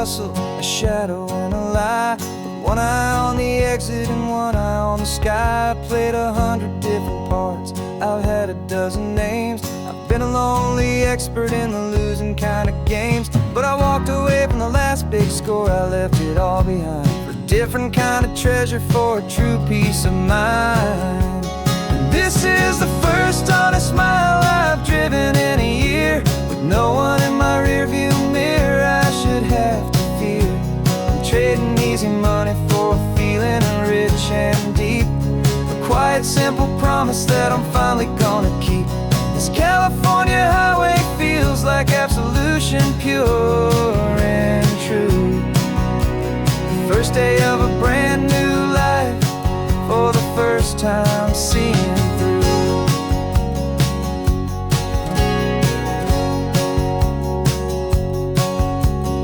hustle, a shadow and a lie. But one eye on the exit and one eye on the sky. I played 100 different parts, I've had a dozen names. I've been a lonely expert in the losing kind of games. But I walked away from the last big score, I left it all behind for a different kind of treasure, for a true peace of mind. And this is the first honest smile I've driven in a year, with no one in my rearview mirror I should have to fear. I'm trading easy money for a feeling rich and deep, a quiet simple promise that I'm finally gonna keep. This California highway feels like absolution, pure and true. The first day of a brand new life, for the first time seeing through.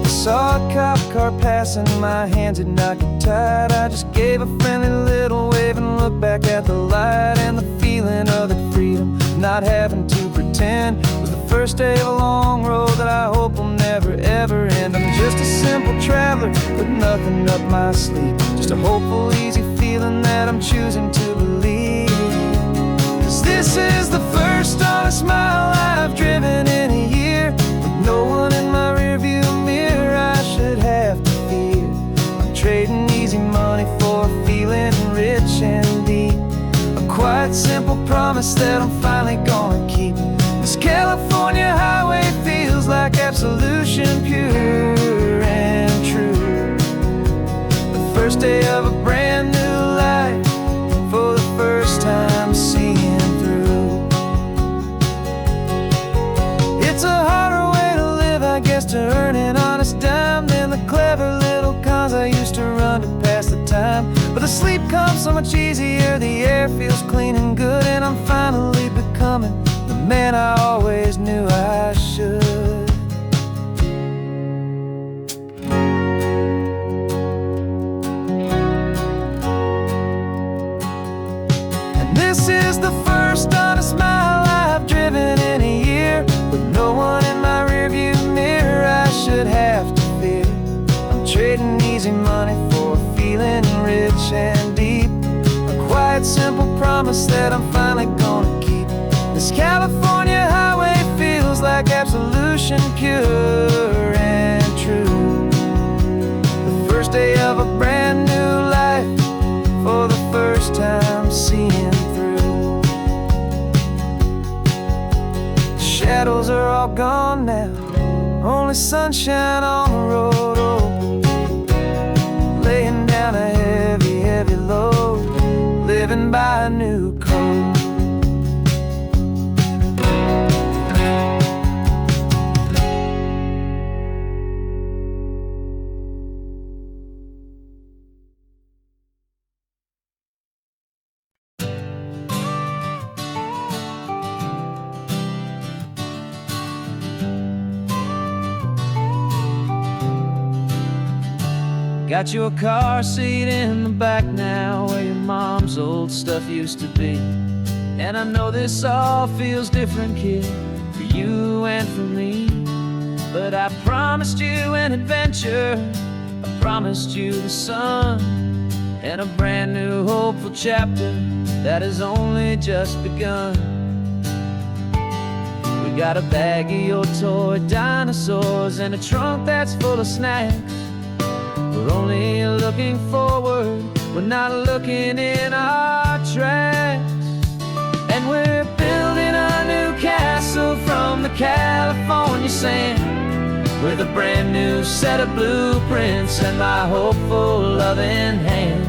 I saw a cop car passing, my hands had not got tied. I just gave a friendly little wave and looked back at the light. And the feeling of that freedom, not having to pretend, was the first day of a long road that I hope will never ever end. I'm just a simple traveler with nothing up my sleeve, just a hopeful, easy feeling that I'm choosing to believe. 'Cause this is the first honest mile I've driven in a year, with no one in my rearview mirror I should have to fear. I'm trading easy money for a feeling rich and deep, a quiet simple promise that I'm finally gonna keep. This California highway feels like absolution, pure and true. The first day of a brand new life, for the first time seeing through. It's a harder way to live, I guess, to earn an honest dime than the clever little cons I used to run to pass the time. But the sleep comes so much easier, the air feels clean and good, and I'm finally becoming the man I always knew I should. And this is the first honest mile I've driven in a year, with no one in my rearview mirror I should have to fear. I'm trading easy money for a feeling rich and deep, a quiet simple promise that I'm finally gonna keep. This California highway feels like absolution, pure and true. The first day of a brand new life, for the first time seeing through. The shadows are all gone now, only sunshine on the road. Oh, laying down a heavy, heavy load, living by a new code. Got your car seat in the back now, where your mom's old stuff used to be. And I know this all feels different, kid, for you and for me. But I promised you an adventure, I promised you the sun, and a brand new hopeful chapter that has only just begun. We got a bag of your toy dinosaurs and a trunk that's full of snacks. We're only looking forward, we're not looking in our tracks. And we're building a new castle from the California sand, with a brand new set of blueprints and my hopeful loving hand.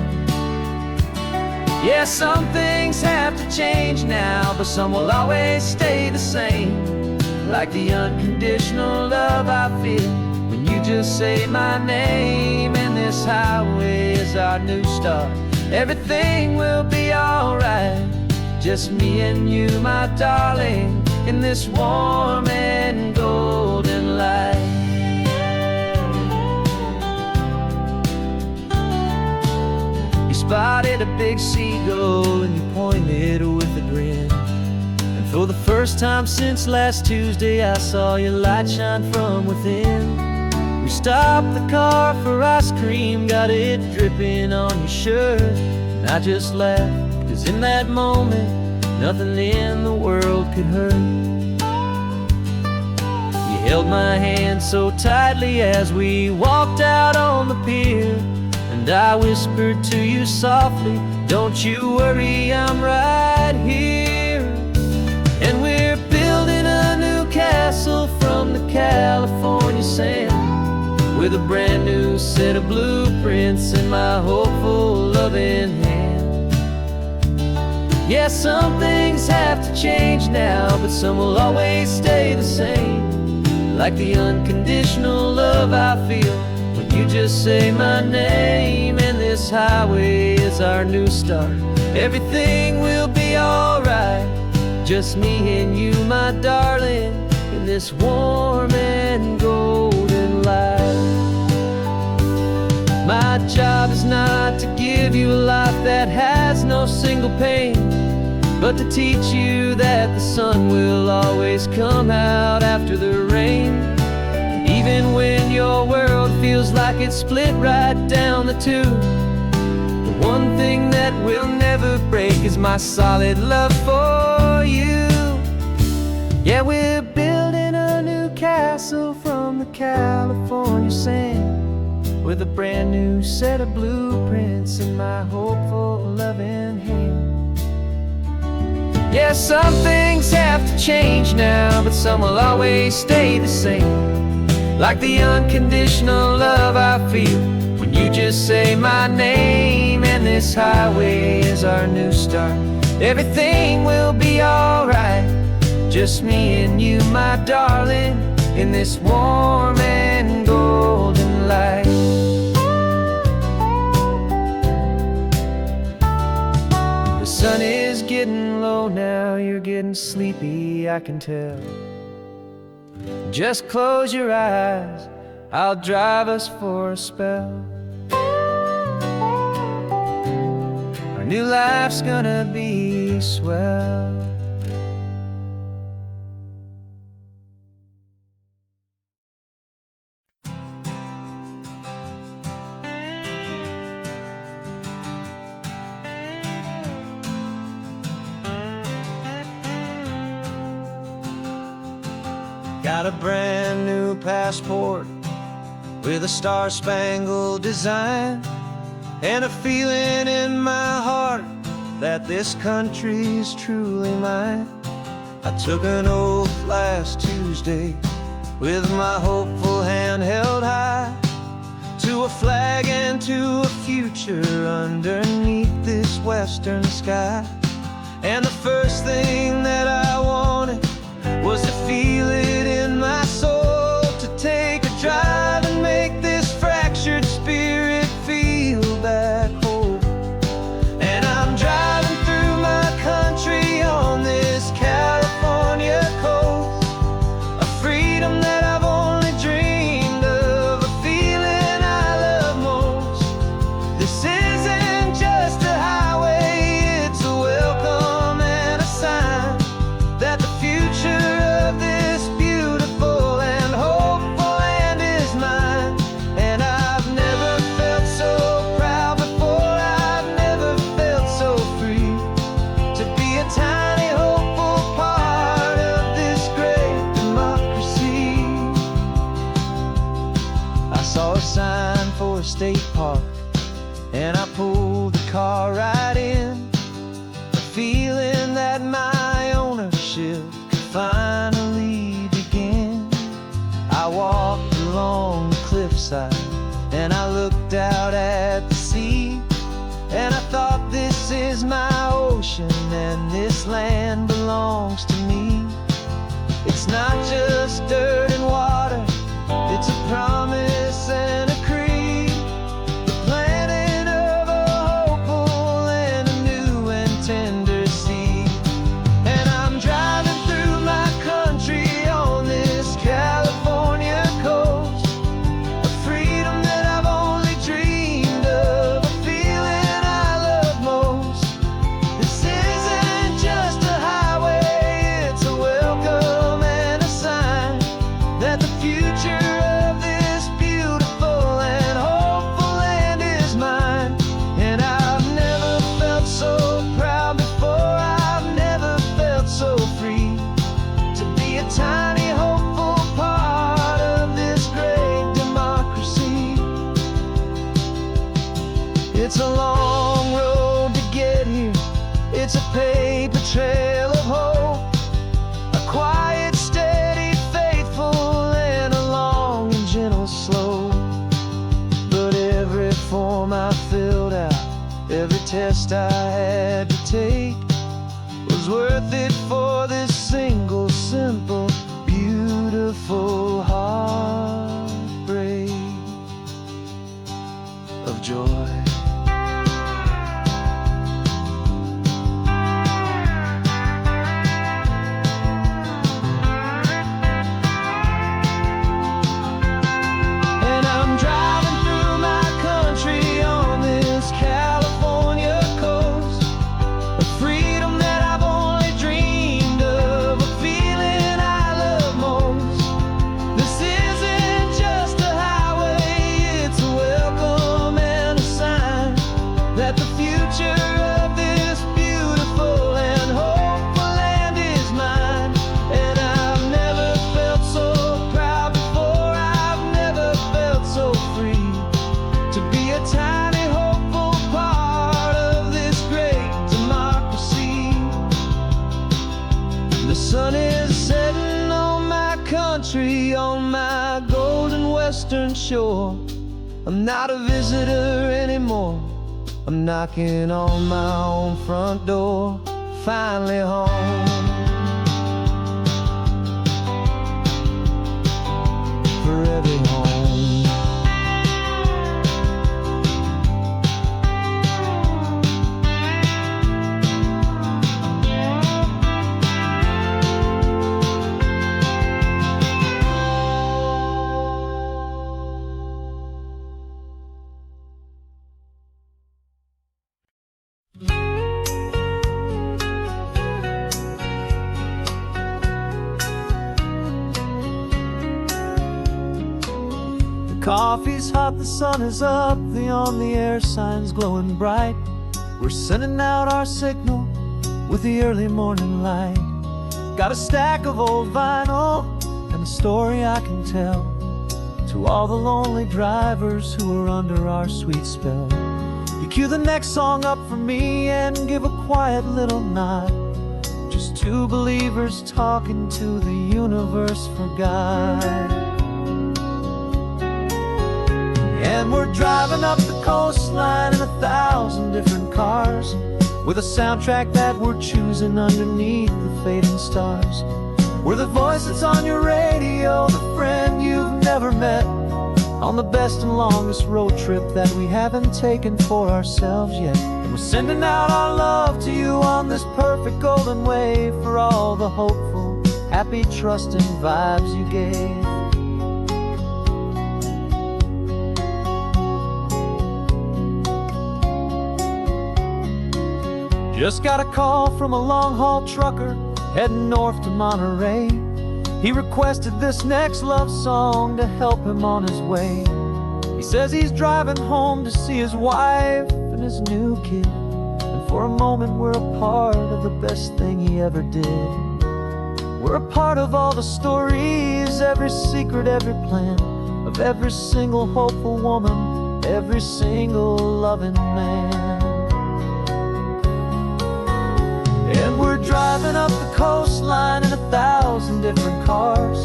Yeah, some things have to change now, but some will always stay the same, like the unconditional love I feel when you just say my name. And this highway is our new start, everything will be alright. Just me and you, my darling, in this warm and golden light. You spotted a big seagull and you pointed with a grin. And for the first time since last Tuesday, I saw your light shine from within. We stopped the car for ice cream, got it dripping on your shirt. And I just laughed, 'cause in that moment, nothing in the world could hurt. You held my hand so tightly as we walked out on the pier, and I whispered to you softly, don't you worry, I'm right here. And we're building a new castle from the California sand, with a brand new set of blueprints in my hopeful, loving hand. Yeah, some things have to change now, but some will always stay the same. Like the unconditional love I feel when you just say my name. And this highway is our new start. Everything will be alright, just me and you, my darling, in this warm and golden light. My job is not to give you a life that has no single pain, but to teach you that the sun will always come out after the rain. And even when your world feels like it's split right down the two, the one thing that will never break is my solid love for you. Yeah, we're building a new castle from the California sand, with a brand new set of blueprints in my hopeful, loving hand. Yeah, some things have to change now, but some will always stay the same. Like the unconditional love I feel when you just say my name. And this highway is our new start. Everything will be alright, just me and you, my darling, in this warm and golden light. The sun is getting low now, you're getting sleepy, I can tell. Just close your eyes, I'll drive us for a spell. Our new life's gonna be swell. Got a brand new passport with a star-spangled design, and a feeling in my heart that this country's truly mine. I took an oath last Tuesday with my hopeful hand held high, to a flag and to a future underneath this western sky. And the first thing that I wanted was to feel it in my soul, to take a drive and make this fractured spirit feel back home. And I'm driving through my country on this California coast, a freedom that I've only dreamed of, a feeling I love most. This isn't just a highway, it's a welcome and a sign that the future of this beautiful and hopeful land is mine. And I've never felt so proud before, I've never felt so free, to be a tiny hopeful part of this great democracy. I saw a sign for a state park, and I pulled the car right in, a feeling that my ownership could finally begin. I walked along the cliffside and I looked out at the sea, and I thought, this is my ocean and this land belongs to me. It's not just dirt and water, it's a promise and a creed, the planting of a hopeful and a new and tender seed. And I'm driving through my country on this California coast, a freedom that I've only dreamed of, a feeling I love most. This isn't just a highway, it's a welcome and a sign It's a paper trail of hope, a quiet, steady, faithful, and a long and gentle slope. But every form I filled out, every test I had to take, was worth it for this single, simple, beautiful heartbreak of joy. On my golden western shore, I'm not a visitor anymore. I'm knocking on my own front door, finally home. Forever home. Coffee's hot, the sun is up, the on-the-air sign's glowing bright. We're sending out our signal with the early morning light. Got a stack of old vinyl and a story I can tell to all the lonely drivers who are under our sweet spell. You cue the next song up for me and give a quiet little nod. Just two believers talking to the universe for God. And we're driving up the coastline in 1,000 different cars, with a soundtrack that we're choosing underneath the fading stars. We're the voice that's on your radio, the friend you've never met, on the best and longest road trip that we haven't taken for ourselves yet. And we're sending out our love to you on this perfect golden wave, for all the hopeful, happy, trusting vibes you gave. Just got a call from a long-haul trucker heading north to Monterey. He requested this next love song to help him on his way. He says he's driving home to see his wife and his new kid, and for a moment we're a part of the best thing he ever did. We're a part of all the stories, every secret, every plan, of every single hopeful woman, every single loving man. And we're driving up the coastline in 1,000 different cars,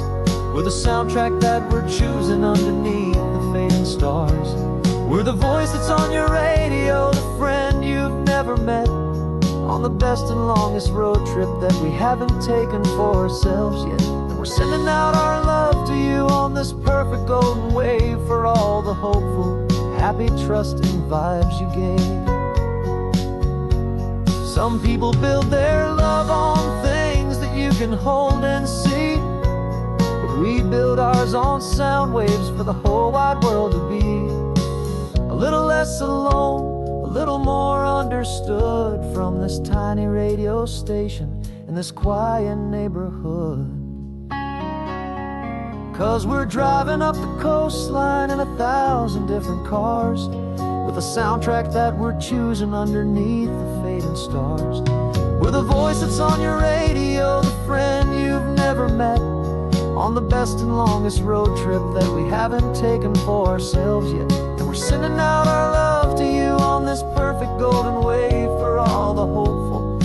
with a soundtrack that we're choosing underneath the fading stars. We're the voice that's on your radio, the friend you've never met, on the best and longest road trip that we haven't taken for ourselves yet. And we're sending out our love to you on this perfect golden wave, for all the hopeful, happy, trusting vibes you gave. Some people build their love on things that you can hold and see, but we build ours on sound waves for the whole wide world to be a little less alone, a little more understood, from this tiny radio station in this quiet neighborhood. 'Cause we're driving up the coastline in 1,000 different cars, with a soundtrack that we're choosing underneath the fading stars. We're the voice that's on your radio, the friend you've never met, on the best and longest road trip that we haven't taken for ourselves yet. And we're sending out our love to you on this perfect golden wave, for all the hopeful,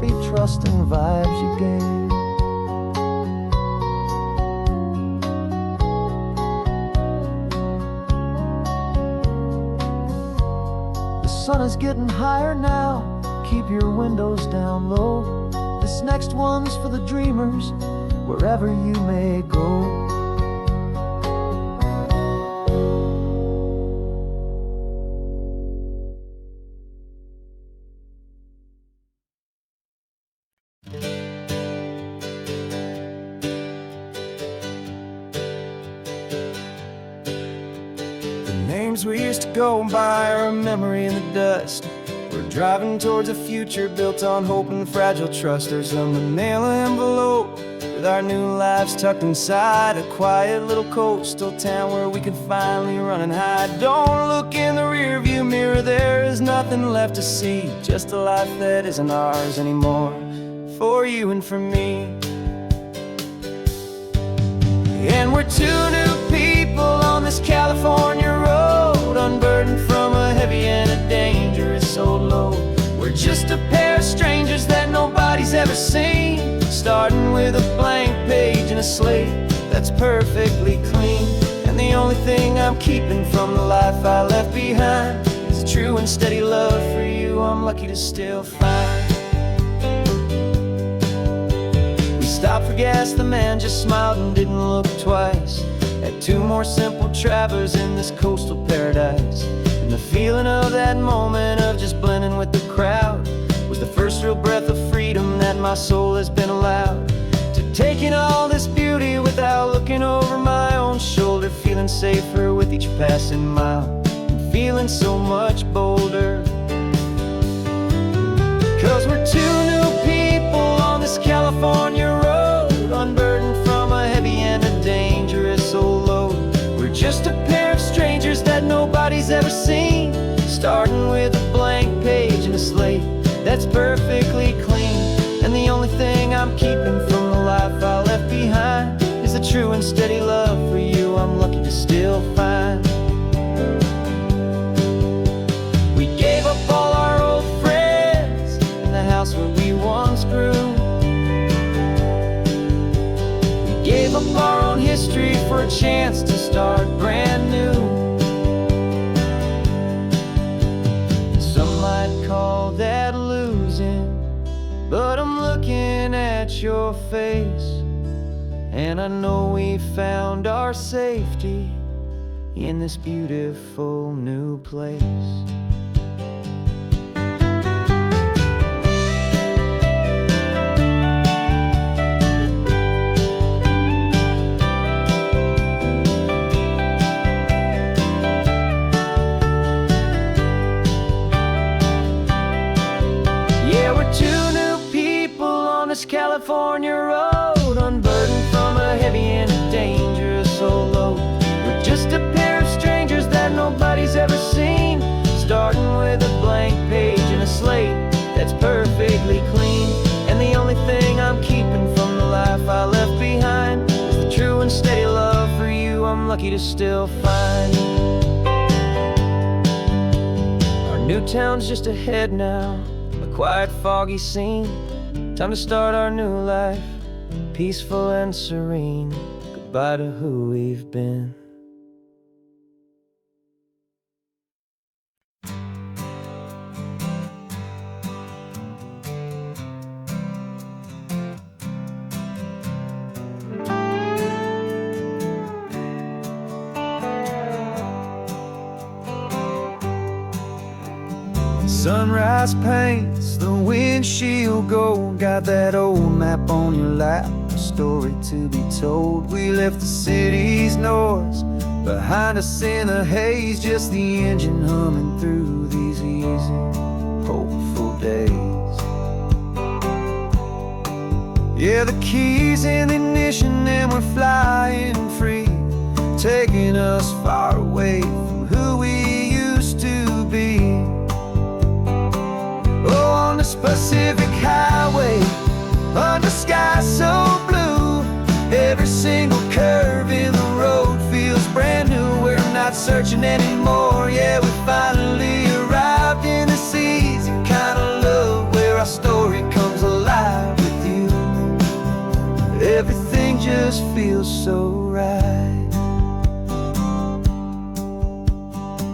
happy, trusting vibes you gain. The sun is getting higher now, keep your windows down low. This next one's for the dreamers, wherever you may go. Names we used to go by are a memory in the dust. We're driving towards a future built on hope and fragile trust. There's a manila envelope with our new lives tucked inside, a quiet little coastal town where we can finally run and hide. Don't look in the rearview mirror, there is nothing left to see, just a life that isn't ours anymore, for you and for me. And we're two new people on this California road, unburdened from a heavy and a dangerous old load. We're just a pair of strangers that nobody's ever seen, starting with a blank page and a slate that's perfectly clean. And the only thing I'm keeping from the life I left behind is a true and steady love for you I'm lucky to still find. Stopped for gas, the man just smiled and didn't look twice. Had two more simple travelers in this coastal paradise. And the feeling of that moment of just blending with the crowd was the first real breath of freedom that my soul has been allowed to take in all this beauty without looking over my own shoulder, feeling safer with each passing mile and feeling so much bolder. 'Cause we're two new people on this California road, unburdened from a heavy and a dangerous old load. We're just a pair of strangers that nobody's ever seen, starting with a blank page and a slate that's perfectly clean. And the only thing I'm keeping from the life I left behind is a true and steady love for you I'm lucky to still find. We gave up all our old friends in the house where we once grew. Gave up our own history for a chance to start brand new. Some might call that losing, but I'm looking at your face, and I know we found our safety in this beautiful new place. California road, unburdened from a heavy and a dangerous old load. We're just a pair of strangers that nobody's ever seen, starting with a blank page and a slate that's perfectly clean. And the only thing I'm keeping from the life I left behind is the true and steady love for you I'm lucky to still find. Our new town's just ahead now, a quiet, foggy scene. Time to start our new life, peaceful and serene. Goodbye to who we've been. Sunrise paints the windshield gold. Got that old map on your lap, a story to be told. We left the city's noise behind us in the haze, just the engine humming through these easy, hopeful days. Yeah, the keys in the ignition and we're flying free, taking us far away from who we used to be. Oh, on this Pacific highway, under sky so blue, every single curve in the road feels brand new. We're not searching anymore, yeah, we finally arrived in this easy kind of love, where our story comes alive. feels so right.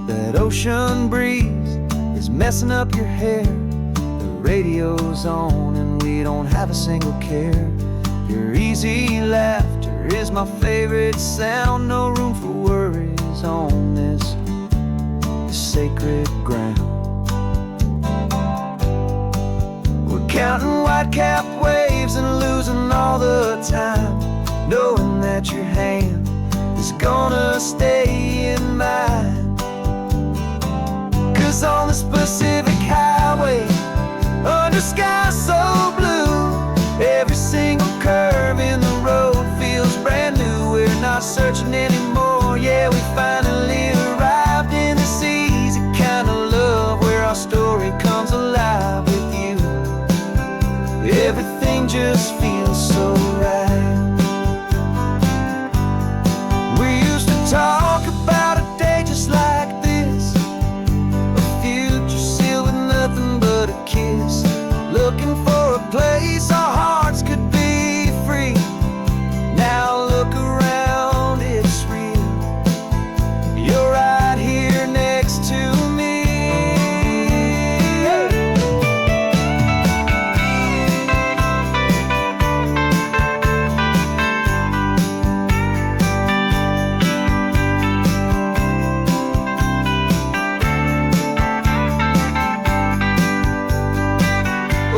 That ocean breeze is messing up your hair. The radio's on and we don't have a single care. Your easy laughter is my favorite sound. No room for worries on this sacred ground. We're counting white-capped waves and losing all the time, knowing that your hand is gonna stay in mine. 'Cause on this Pacific highway, under sky so blue, every single curve in the road feels brand new. We're not searching anymore, yeah, we finally arrived in this easy kind of love where our story comes alive with you. Everything just feels so right. We used to talk about a day just like this, a future sealed with nothing but a kiss, looking for a place our hearts could be free. Now look around, it's real. You're right here next to me.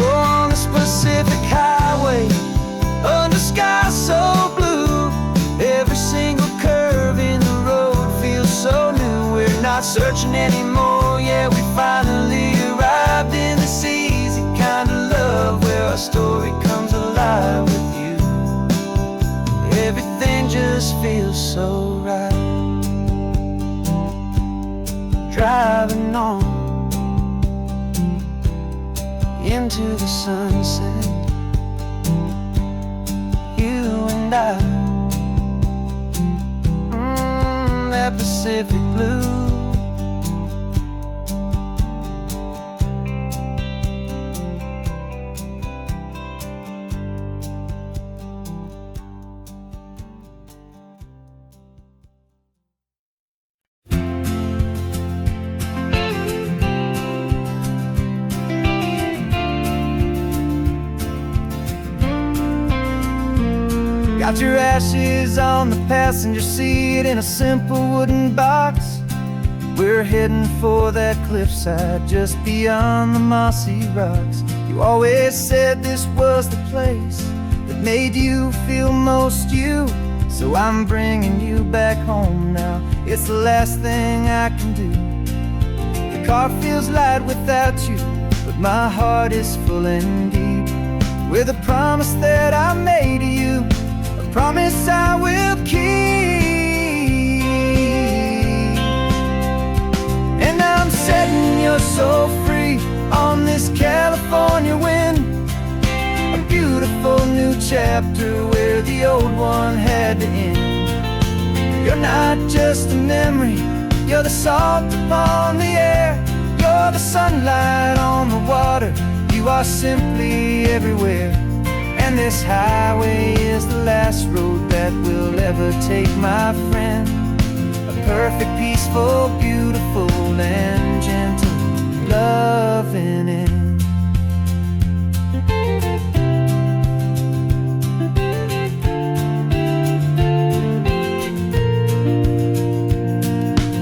On this Pacific highway, under sky so blue, every single curve in the road feels so new. We're not searching anymore, yeah, we finally arrived in this easy kind of love where our story comes alive with you. Everything just feels so right. Driving on into the sunset, you and I, that Pacific blue. Got your ashes on the passenger seat in a simple wooden box. We're heading for that cliffside just beyond the mossy rocks. You always said this was the place that made you feel most you. So I'm bringing you back home now. It's the last thing I can do. The car feels light without you, but my heart is full and deep with a promise that I made to you, a promise I will keep. And I'm setting your soul free on this California wind, a beautiful new chapter where the old one had to end. You're not just a memory, you're the salt upon the air, you're the sunlight on the water, you are simply everywhere. And this highway is the last road that we'll ever take, my friend. A perfect, peaceful, beautiful, and gentle loving end.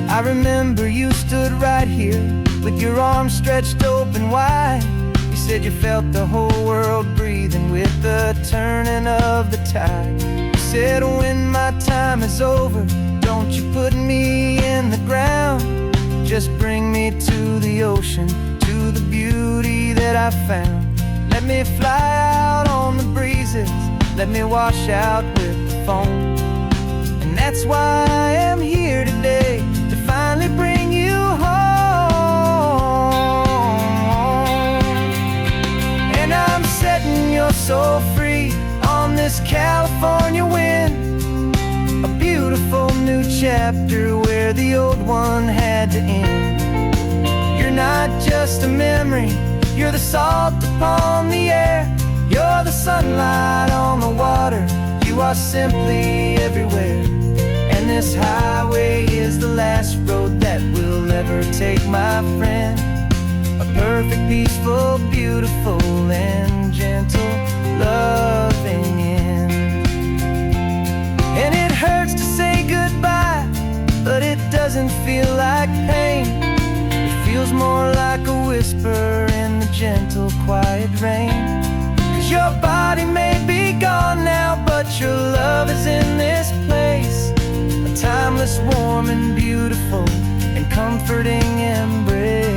I remember you stood right here with your arms stretched open wide. You said you felt the whole world breathing with the turning of the tide. You said when my time is over, don't you put me in the ground, just bring me to the ocean, to the beauty that I found. Let me fly out on the breezes, let me wash out with the foam. And that's why I am here today, to finally bring you home. And I'm setting your soul free on this California wind, a beautiful new chapter where the old one had to end. You're not just a memory, you're the salt upon the air, you're the sunlight on the water, you are simply everywhere, and this highway is the last road that will ever take, my friend. A perfect, peaceful, beautiful, and gentle, loving end. And it hurts to say goodbye, but it doesn't feel like pain. It feels more like a whisper in the gentle, quiet rain. 'Cause your body may be gone now, but your love is in this place. A timeless, warm, and beautiful, and comforting embrace.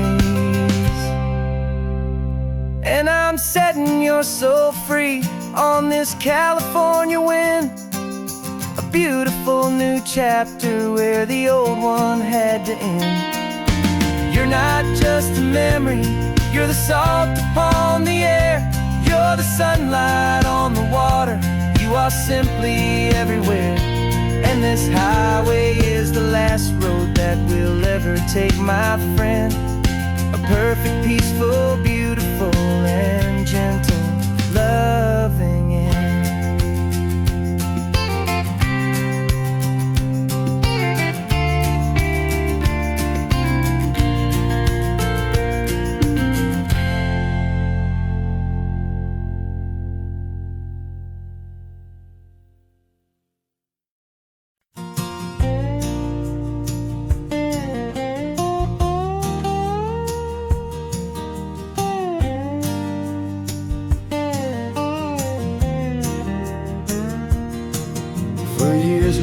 And I'm setting your soul free on this California wind. A beautiful new chapter where the old one had to end. You're not just a memory, you're the salt upon the air. You're the sunlight on the water. You are simply everywhere. And this highway is the last road that we'll ever take, my friend. A perfect, peaceful, beautiful, and gentle, loving end.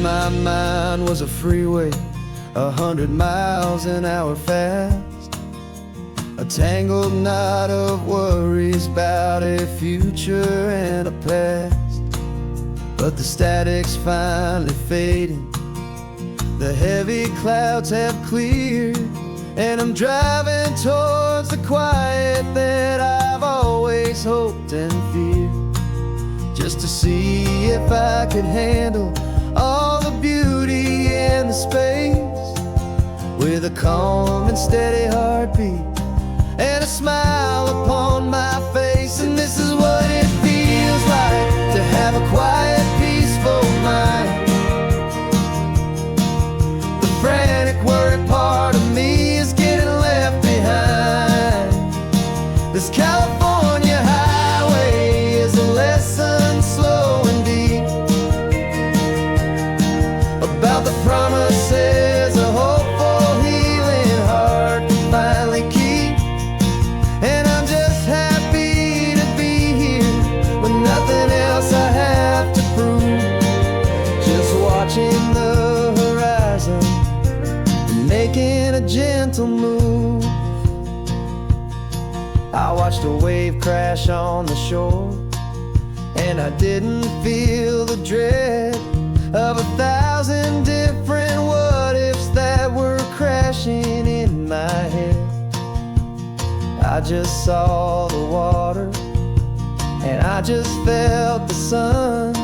My mind was a freeway, 100 miles an hour fast. A tangled knot of worries about a future and a past. But the static's finally fading, the heavy clouds have cleared, and I'm driving towards the quiet that I've always hoped and feared. Just to see if I could handle all the beauty and the space, with a calm and steady heartbeat and a smile upon my face. And this is what it feels like to have a quiet, peaceful mind. The frantic, worried part of me is getting left behind. This California highway is a lesson, slow and deep, about the promises a hopeful, healing heart can finally keep. And I'm just happy to be here with nothing else I have to prove. Just watching the horizon and making a gentle move. I watched a wave crash on the shore, and I didn't feel the dread of 1,000 different what-ifs that were crashing in my head. I just saw the water, and I just felt the sun.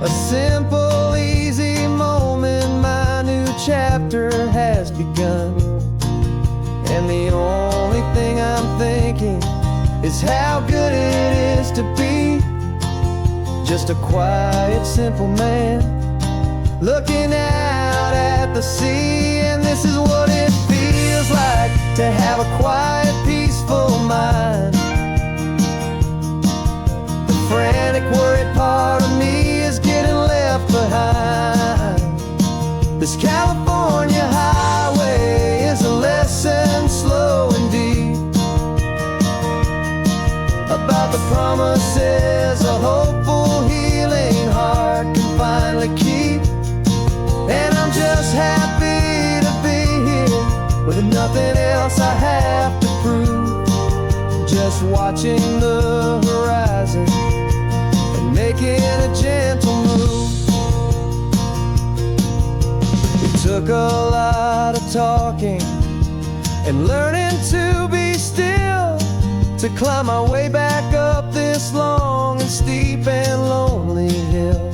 A simple, easy moment, my new chapter has begun. And the only thing I'm thinking is how good it is to be just a quiet, simple man looking out at the sea. And this is what it feels like to have a quiet, peaceful mind. The frantic, worried part of me is getting left behind. This California highway is a lesson, slow and deep, about the promises a hopeful, healing heart can finally keep. And I'm just happy to be here with nothing else I have to prove. Just watching the horizon and making a gentle move. It took a lot of talking and learning to be still, to climb my way back up this long and steep and lonely hill.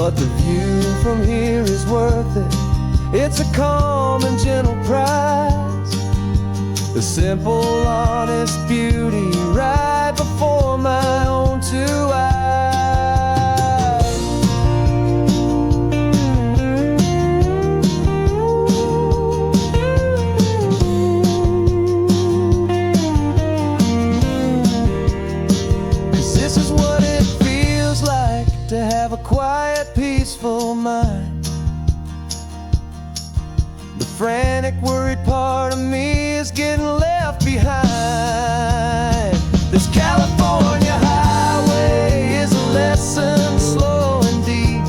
But the view from here is worth it. It's a calm and gentle prize, the simple, honest beauty right before my own two eyes. mine. The frantic, worried part of me is getting left behind. This California highway is a lesson slow and deep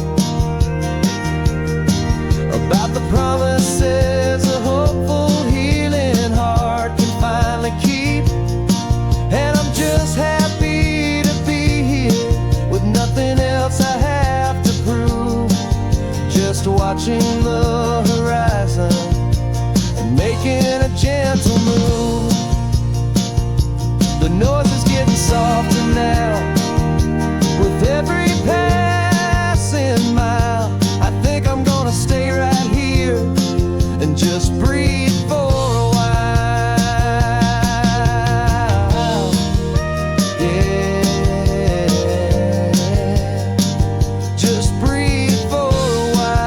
about the promises a hopeful, healing heart can finally keep. And I'm just happy to be here with nothing else I have to prove, just watching the horizon and making a gentle move. The noise is getting softer now with every passing mile. I think I'm gonna stay right here and just breathe for a while. Yeah, just breathe for a while.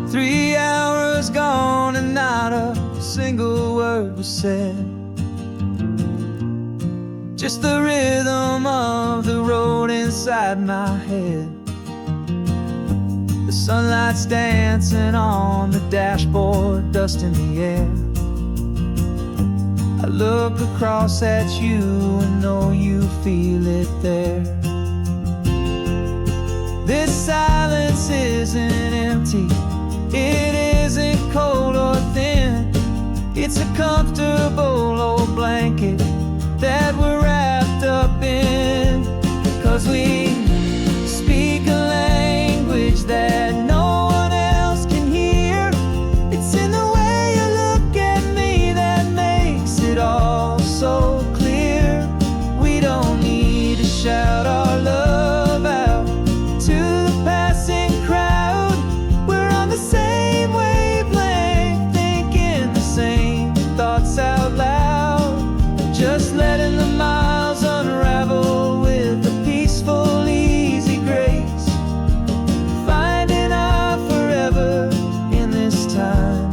3 hours gone and not a single word was said. Just the rhythm of the road inside my head. The sunlight's dancing on the dashboard, dust in the air. I look across at you and know you feel it there. This silence isn't empty, it isn't cold or thin. It's a comfortable old blanket that we're wrapped up in. 'Cause we speak a language that no one else can hear. It's in the way you look at me that makes it all so clear. We don't need to shout our love out to the passing crowd. We're on the same wavelength, thinking the same thoughts out loud. Just letting the miles unravel with a peaceful, easy grace. Finding our forever in this time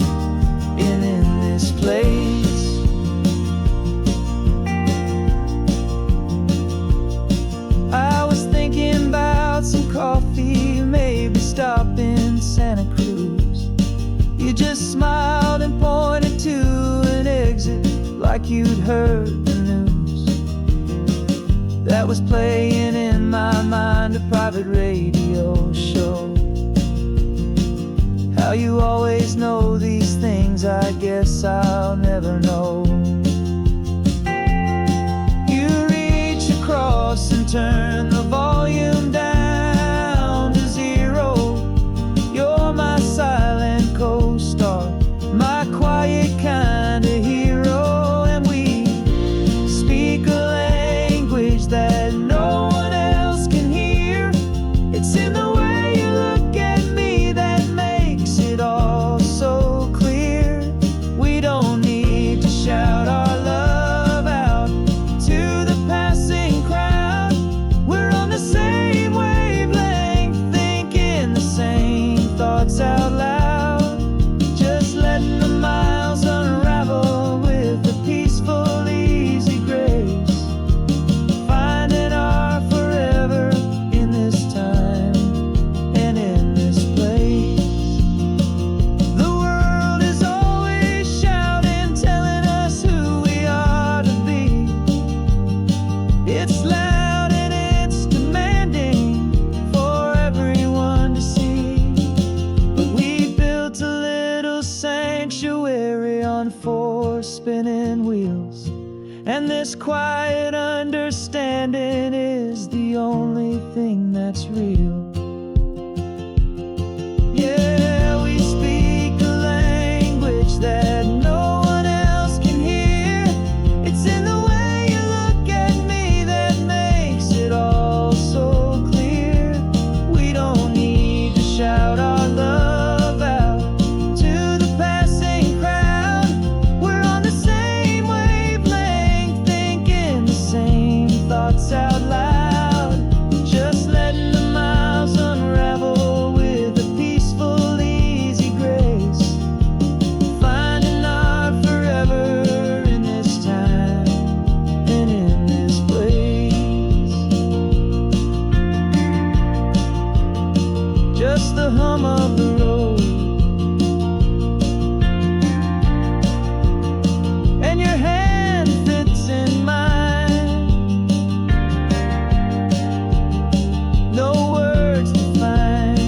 and in this place. I was thinking about some coffee, maybe stop in Santa Cruz. You just smiled and pointed to an exit like you'd heard the news. That was playing in my mind, a private radio show. How you always know these things, I guess I'll never know. You reach across and turn the volume down to 0. You're my silent co-star, my quiet kind of hero. And we speak a language that no one else can hear. It's in the way you look at me that makes it all so clear. We don't need to shout our love out to the passing crowd. We're on the same wavelength, thinking the same thoughts out loud. Just letting the miles unravel with a peaceful, easy grace. Finding our forever in this time and in this place. The world is always shouting, telling us who we are to be. It's loud and it's demanding for everyone to see. But we built a little sanctuary on 4 spinning wheels, and this quiet understanding is the only thing that's real. Yeah, we speak a language that no one else can hear. It's in the way you look at me that makes it all so clear. We don't need to shout our love out to the the hum of the road, and your hand fits in mine. No words to find.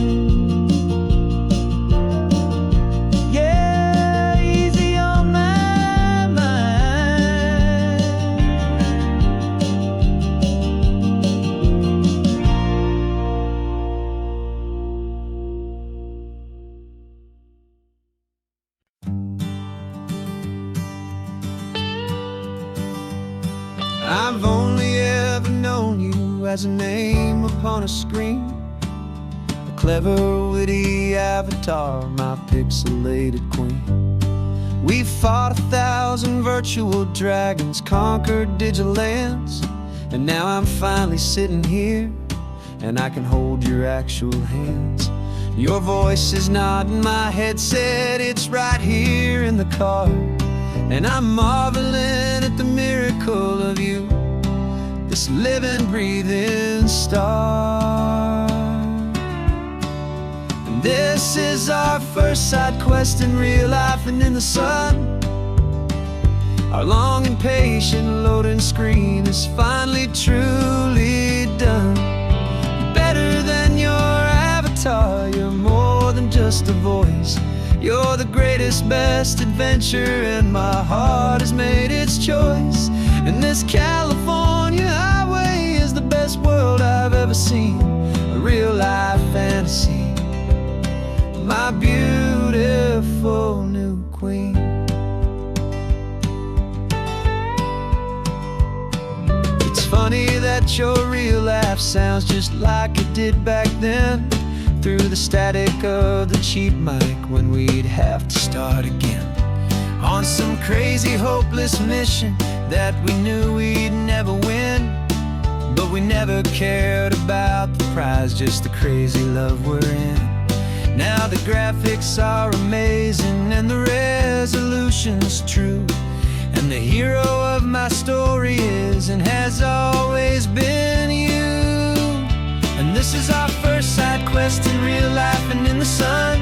Yeah, easy on my mind. I've only ever known you as a name upon a screen, a clever, witty avatar, my pixelated queen. We've fought 1,000 virtual dragons, conquered digital lands, and now I'm finally sitting here, and I can hold your actual hands. Your voice is not in my headset, it's right here in the car, and I'm marveling at the miracle of you, this living, breathing star. And this is our first side quest in real life and in the sun. Our long and patient loading screen is finally truly done. Better than your avatar, you're more than just a voice. You're the greatest, best adventure, and my heart has made its choice. And this California highway is the best world I've ever seen, a real-life fantasy, my beautiful new queen. It's funny that your real life sounds just like it did back then, through the static of the cheap mic when we'd have to start again, on some crazy hopeless mission that we knew we'd never win. But we never cared about the prize, just the crazy love we're in. Now the graphics are amazing and the resolution's true, and the hero of my story is and has always been you. And this is our first side quest in real life and in the sun.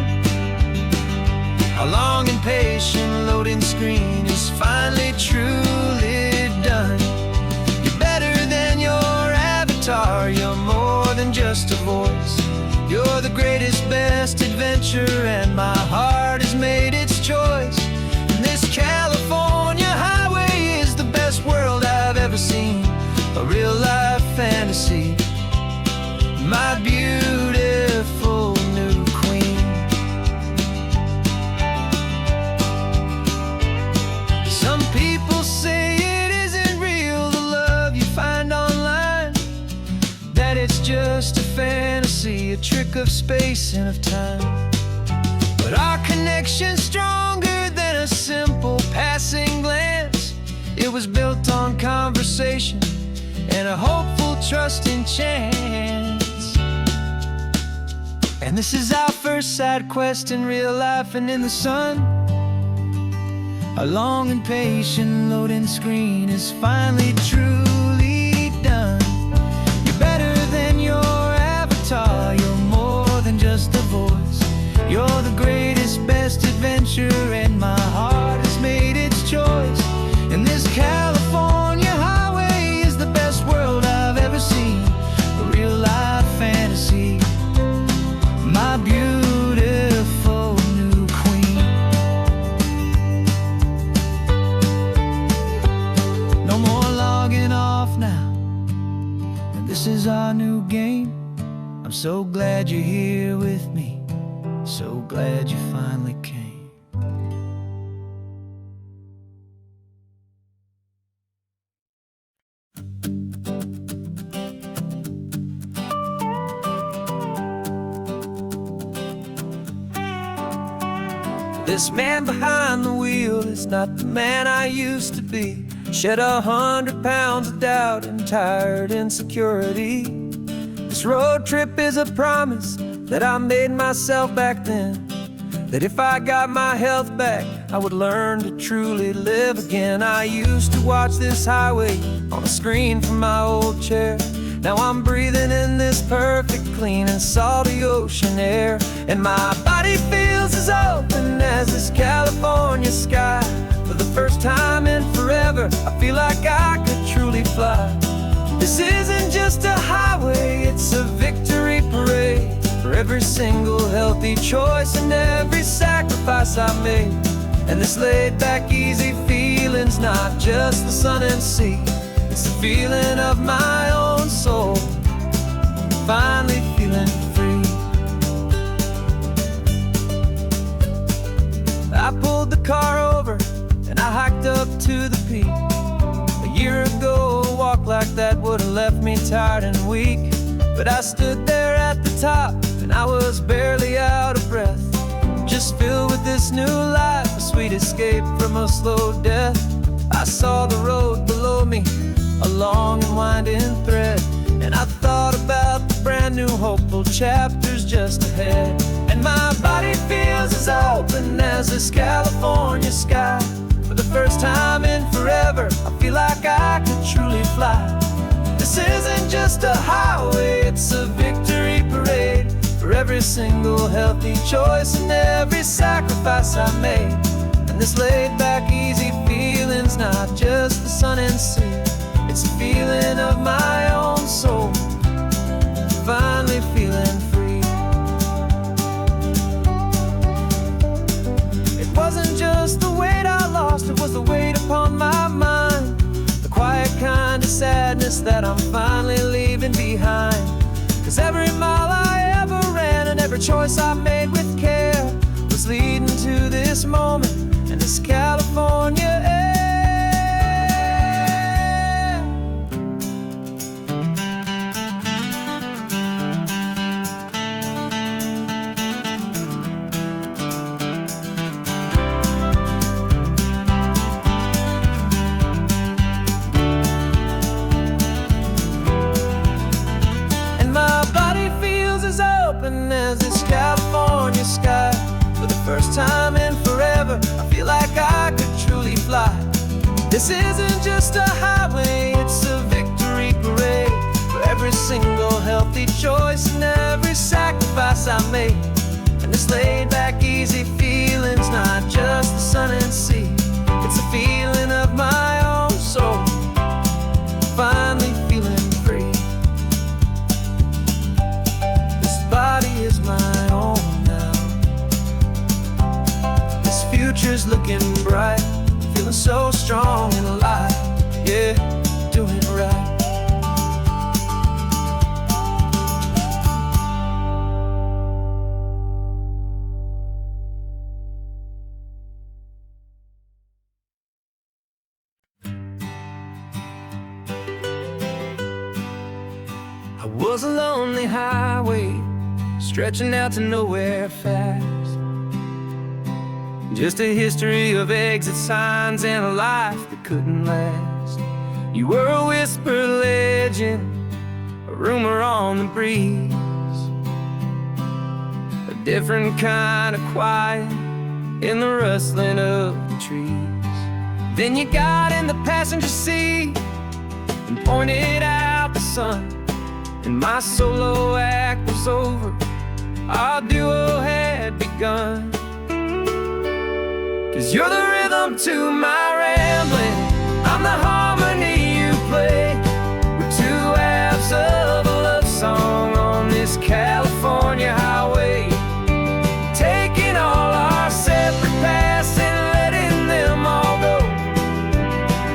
Our long and patient loading screen is finally truly done. You're better than your avatar, you're more than just a voice. You're the greatest, best adventure, and my heart has made its choice. And this California highway is the best world I've ever seen, a real-life fantasy, my beautiful new queen. Some people say it isn't real, the love you find online, that it's just a fantasy, a trick of space and of time. But our connection's stronger than a simple passing glance. It was built on conversation and a hopeful, trusting chance. And this is our first side quest in real life and in the sun. Our long and patient loading screen is finally truly done. You're better than your avatar, you're more than just a voice. You're the greatest, best adventure, and my heart has made its choice. And this California highway is the best world I've ever seen, a real-life fantasy, my beautiful new queen. No more logging off now, and this is our new game. I'm so glad you're here with me, so glad you finally came. This man behind the wheel is not the man I used to be. Shed 100 pounds of doubt and tired insecurity. This road trip is a promise that I made myself back then, that if I got my health back, I would learn to truly live again. I used to watch this highway on a screen from my old chair. Now I'm breathing in this perfect clean and salty ocean air. And my body feels as open as this California sky. For the first time in forever, I feel like I could truly fly. This isn't just a highway, it's a victory parade. For every single healthy choice and every sacrifice I made. And this laid back easy feeling's not just the sun and sea, it's the feeling of my own soul, finally feeling free. I pulled the car over and I hiked up to the peak. A year ago, a walk like that would've left me tired and weak. But I stood there at the top and I was barely out of breath, just filled with this new life, a sweet escape from a slow death. I saw the road below me, a long and winding thread, and I thought about the brand new hopeful chapters just ahead. And my body feels as open as this California sky. For the first time in forever, I feel like I could truly fly. This isn't just a highway, it's a victory parade. For every single healthy choice and every sacrifice I made. And this laid back easy feeling's not just the sun and sea, it's a feeling of my own soul, finally feeling free. It wasn't just the weight I lost, it was the weight upon my mind, the quiet kind of sadness that I'm finally leaving behind. 'Cause every mile I ever ran and every choice I made with care was leading to this moment and this California air. As this California sky. For the first time in forever, I feel like I could truly fly. This isn't just a highway, it's a victory parade. For every single healthy choice and every sacrifice I made. And this laid back easy feeling's not just the sun and sea, it's a feeling of my own soul, finally feeling free. Body is my own now. This future's looking bright, feeling so strong and alive. Yeah, doing it right. I was a lonely highway, stretching out to nowhere fast. Just a history of exit signs and a life that couldn't last. You were a whisper legend, a rumor on the breeze, a different kind of quiet in the rustling of the trees. Then you got in the passenger seat and pointed out the sun, and my solo act was over, our duo had begun. 'Cause you're the rhythm to my rambling, I'm the harmony you play. We're two halves of a love song on this California highway, taking all our separate paths and letting them all go.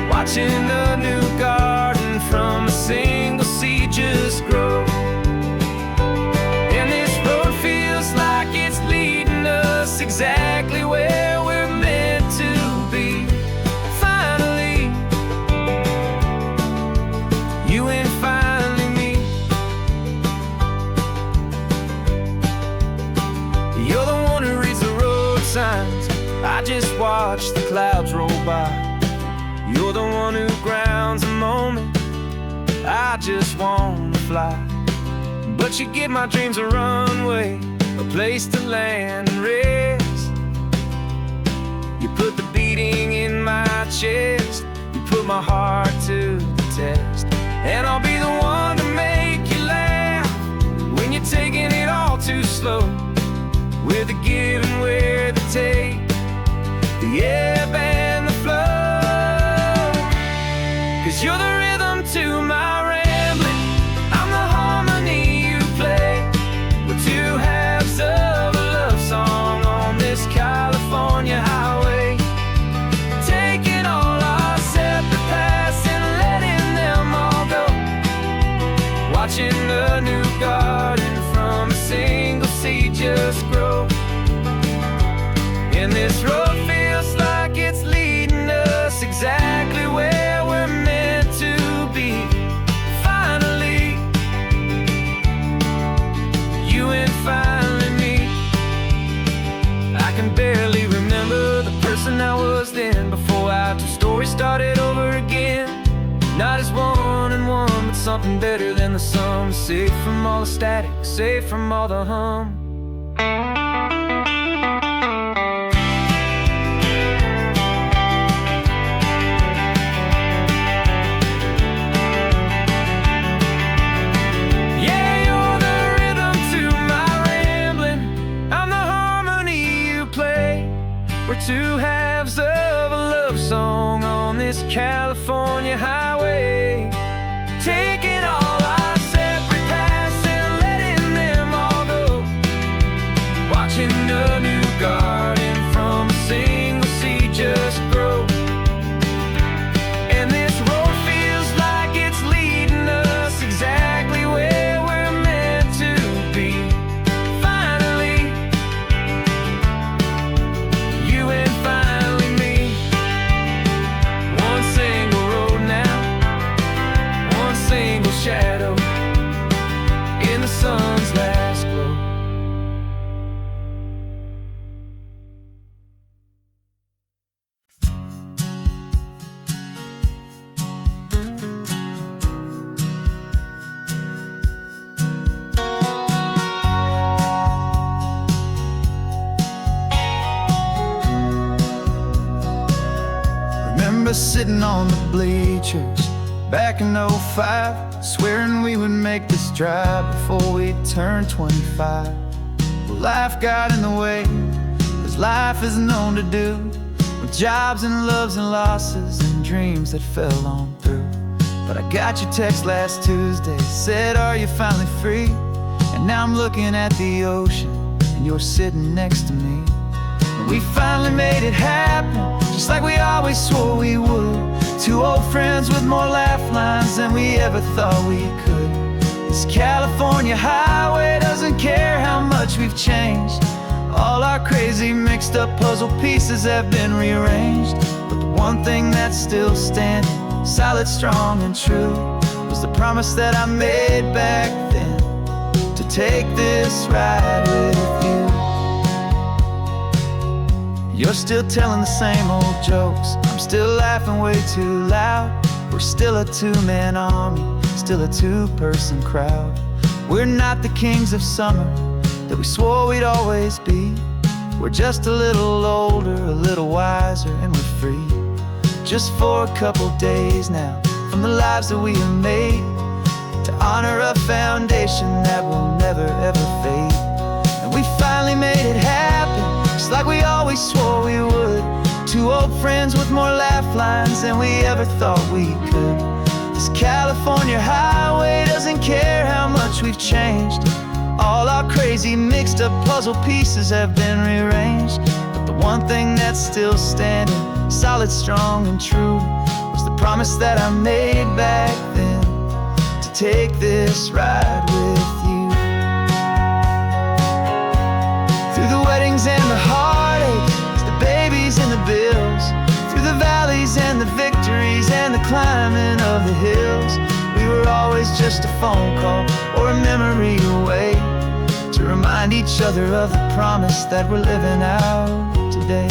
Watching a new garden from a single seed just grow. Exactly where we're meant to be. Finally, you and finally me. You're the one who reads the road signs, I just watch the clouds roll by. You're the one who grounds a moment, I just wanna fly. But you give my dreams a runway, a place to land and rest. You put the beating in my chest, you put my heart to the test. And I'll be the one to make you laugh when you take slow, with the give and where the take, the ebb and the flow. 'Cause you're the rhythm to my rambling, I'm the harmony you play. We're two halves of a love song on this California highway, taking all our separate paths and letting them all go, watching the new garden from a single seed just grow. And this road feels like it's leading us exactly where we're meant to be. Finally, you and finally me. I can barely remember the person I was then, before our two stories started over again. Not as one and one, but something better than the sum. Safe from all the static, safe from all the hum. Yeah, you're the rhythm to my rambling, I'm the harmony you play. We're two halves of a love song on this California highway, taking all our separate paths and letting them all go, watching a new garden from a single seed just grow. And this road feels like it's leading us exactly where we're meant to be. Finally, you and finally me. One single road now, one single shadow in the sun's last glow. Remember sitting on the bleachers back in '05, swearing we would make this drive before we turned 25. Well, life got in the way, as life is known to do, with jobs and loves and losses and dreams that fell on through. But I got your text last Tuesday, said, are you finally free? And now I'm looking at the ocean, and you're sitting next to me. We finally made it happen, just like we always swore we would. Two old friends with more laugh lines than we ever thought we could. This California highway doesn't care how much we've changed. All our crazy mixed up puzzle pieces have been rearranged. But the one thing that's still standing, solid, strong and true, was the promise that I made back then, to take this ride with you. You're still telling the same old jokes, I'm still laughing way too loud. We're still a two-man army, still a two-person crowd. We're not the kings of summer that we swore we'd always be. We're just a little older, a little wiser, and we're free. Just for a couple days now, from the lives that we have made, to honor a foundation that will never ever fade. And we finally made it happen, just like we always swore we would. Two old friends with more laugh lines than we ever thought we could. This California highway doesn't care how much we've changed. All our crazy mixed up puzzle pieces have been rearranged. But the one thing that's still standing, solid, strong and true, was the promise that I made back then, to take this ride with you. Through the weddings and the heartaches, the babies and the bills, through the valleys and the victories and the climbing of the hills, we were always just a phone call or a memory away, to remind each other of the promise that we're living out today.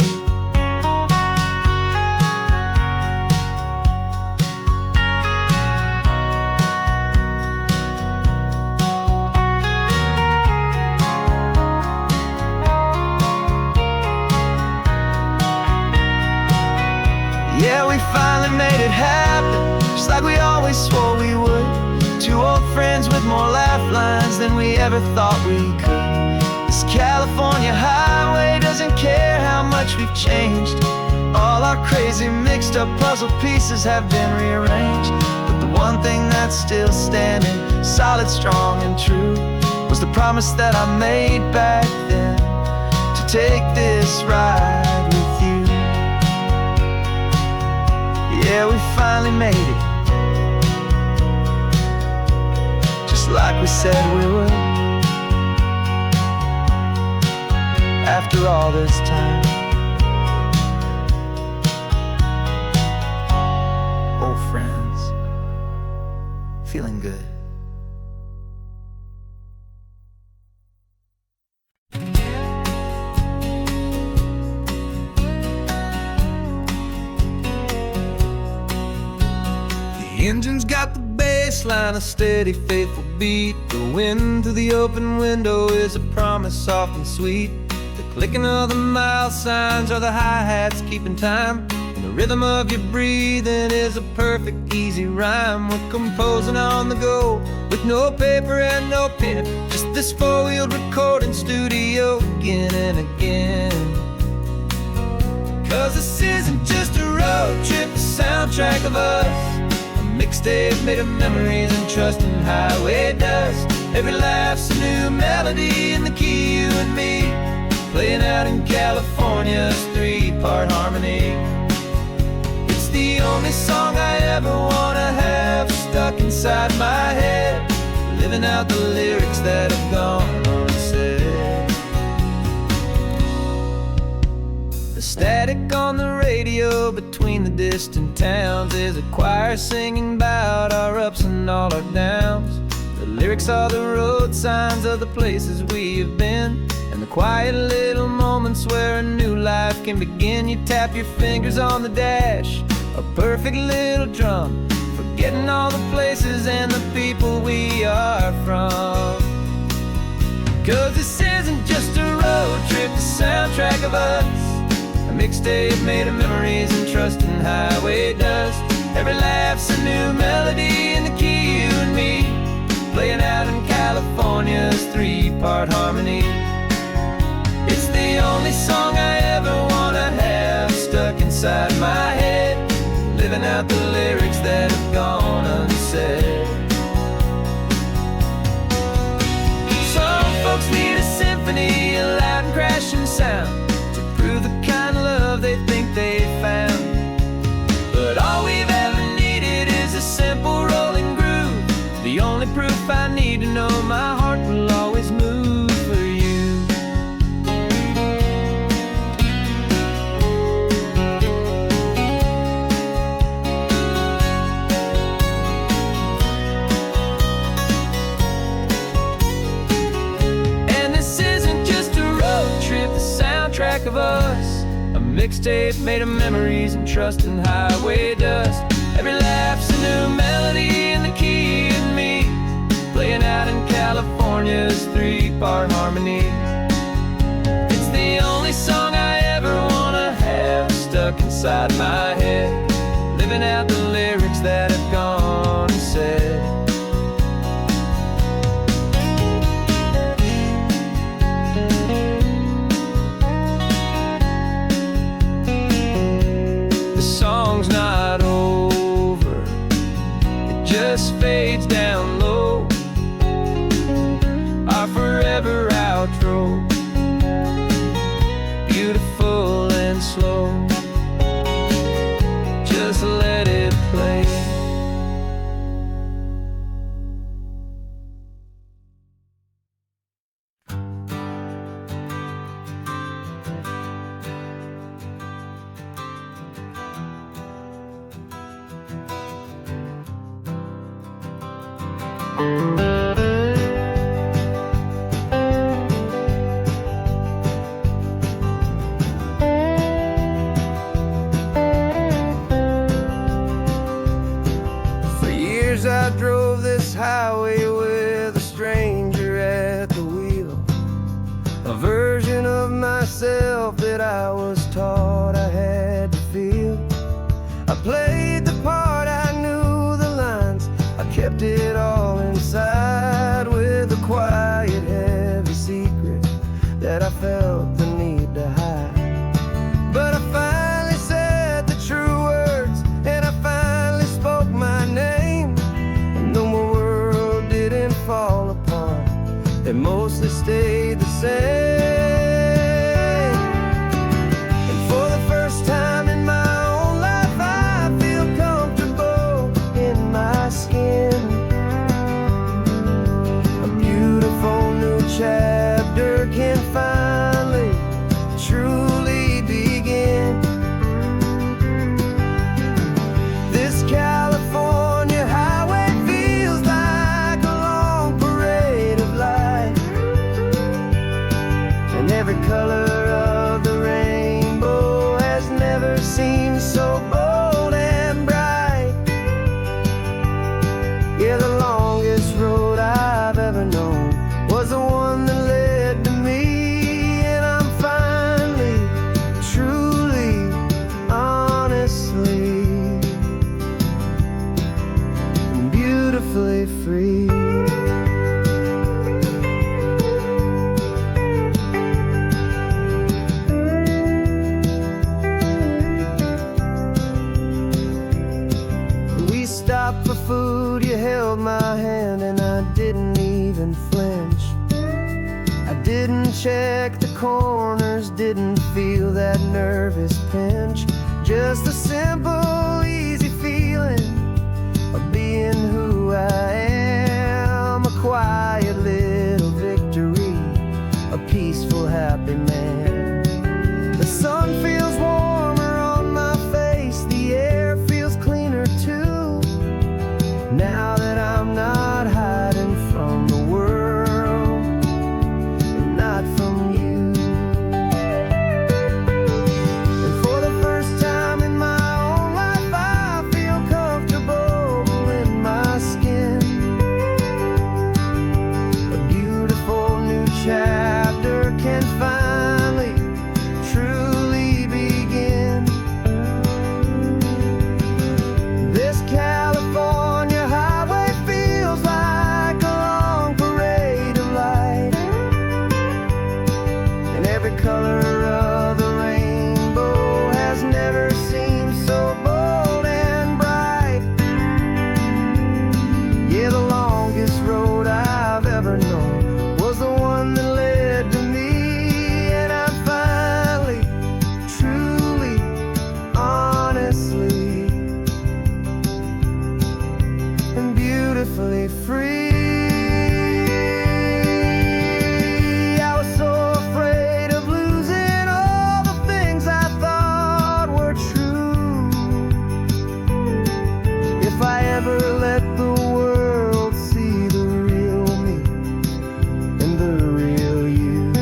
Yeah, we finally made it happen, just like we always swore we would. Two old friends with more laugh lines than we ever thought we could. This California highway doesn't care how much we've changed. All our crazy mixed up puzzle pieces have been rearranged. But the one thing that's still standing, solid, strong, and true, was the promise that I made back then, to take this ride with you. Yeah, we finally made it, just like we said we would. After all this time, old friends, feeling good. The engine's got the bass line, a steady, faithful beat. The wind through the open window is a promise soft and sweet. The clicking of the mile signs are the hi-hats keeping time, and the rhythm of your breathing is a perfect, easy rhyme. We're composing on the go, with no paper and no pen, just this four-wheeled recording studio again and again. 'Cause this isn't just a road trip, the soundtrack of us, a mixtape made of memories and trust and highway dust. Every laugh's a new melody in the key, you and me, playing out in California's three-part harmony. It's the only song I ever wanna have stuck inside my head, living out the lyrics that have gone unsaid. The static on the radio between the distant towns is a choir singing about our ups and all our downs. The lyrics are the road signs of the places we have been, and the quiet little moments where a new life can begin. You tap your fingers on the dash, a perfect little drum, forgetting all the places and the people we are from. 'Cause this isn't just a road trip, the soundtrack of us, a mixtape made of memories and trust and highway dust. Every laugh's a new melody in the key, you and me, playing out in California's three-part harmony. It's the only song I ever wanna have stuck inside my head, living out the lyrics that have gone unsaid. Some folks need a symphony, a loud and crashing sound, to prove the kind of love they think they found. But all we've ever needed is a simple rolling groove, the only proof I need to know my heart will always move for you. And this isn't just a road trip, the soundtrack of us, a mixtape made of memories and trust and highway dust. Every laugh's a new melody in the key and me, playing out in California's three-part harmony. It's the only song I ever wanna have stuck inside my head, living out the lyrics that have gone unsaid. The song's not over, it just fades down low, our forever outro, beautiful and slow. Just let it play. For years I drove this highway with a stranger at the wheel, a version of myself that I was taught I had to feel. I played the part, I knew the lines, I kept it all inside with a quiet, heavy secret stayed the same. And for the first time in my own life, I feel comfortable in my skin. A beautiful new chapter can finally truly begin. This California highway feels like a long parade of light, and every color of the rainbow has never seemed so bold and bright. Yeah, the longest road I've ever known was the one that led to me, and I'm finally, truly, honestly, beautifully free. We stopped for food, you held my hand, and I didn't even flinch. I didn't check the corners, didn't feel that nervous pinch. Just a simple, easy feeling of being who I am. A quiet little victory, a peaceful, happy man. The sun feels warmer on my face, the air feels cleaner too, now that I'm not hiding from the world and not from you. And for the first time in my own life, I feel comfortable in my skin. A beautiful new chapter can finally truly begin. This California highway feels like a long parade of light, and every color of the rainbow has never seemed so bold and bright. Yeah, the longest road I've ever known was the one that led to me, and I'm finally, truly, honestly, and beautifully free. I was so afraid of losing all the things I thought were true. If I ever let the world see the real me and the real you.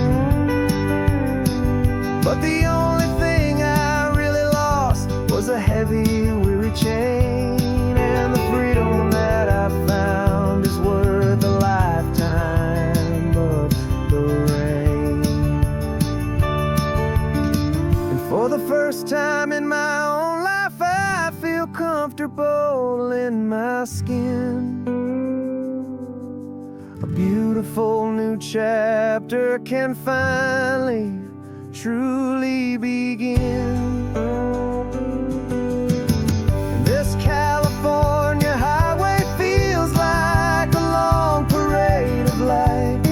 But the only thing I really lost was a heavy, weary chain, and the freedom that I found is worth a lifetime of the rain. And for the first time in my own life, I feel comfortable in my skin. A beautiful new chapter can finally, truly begin. This California highway feels like a long parade of light,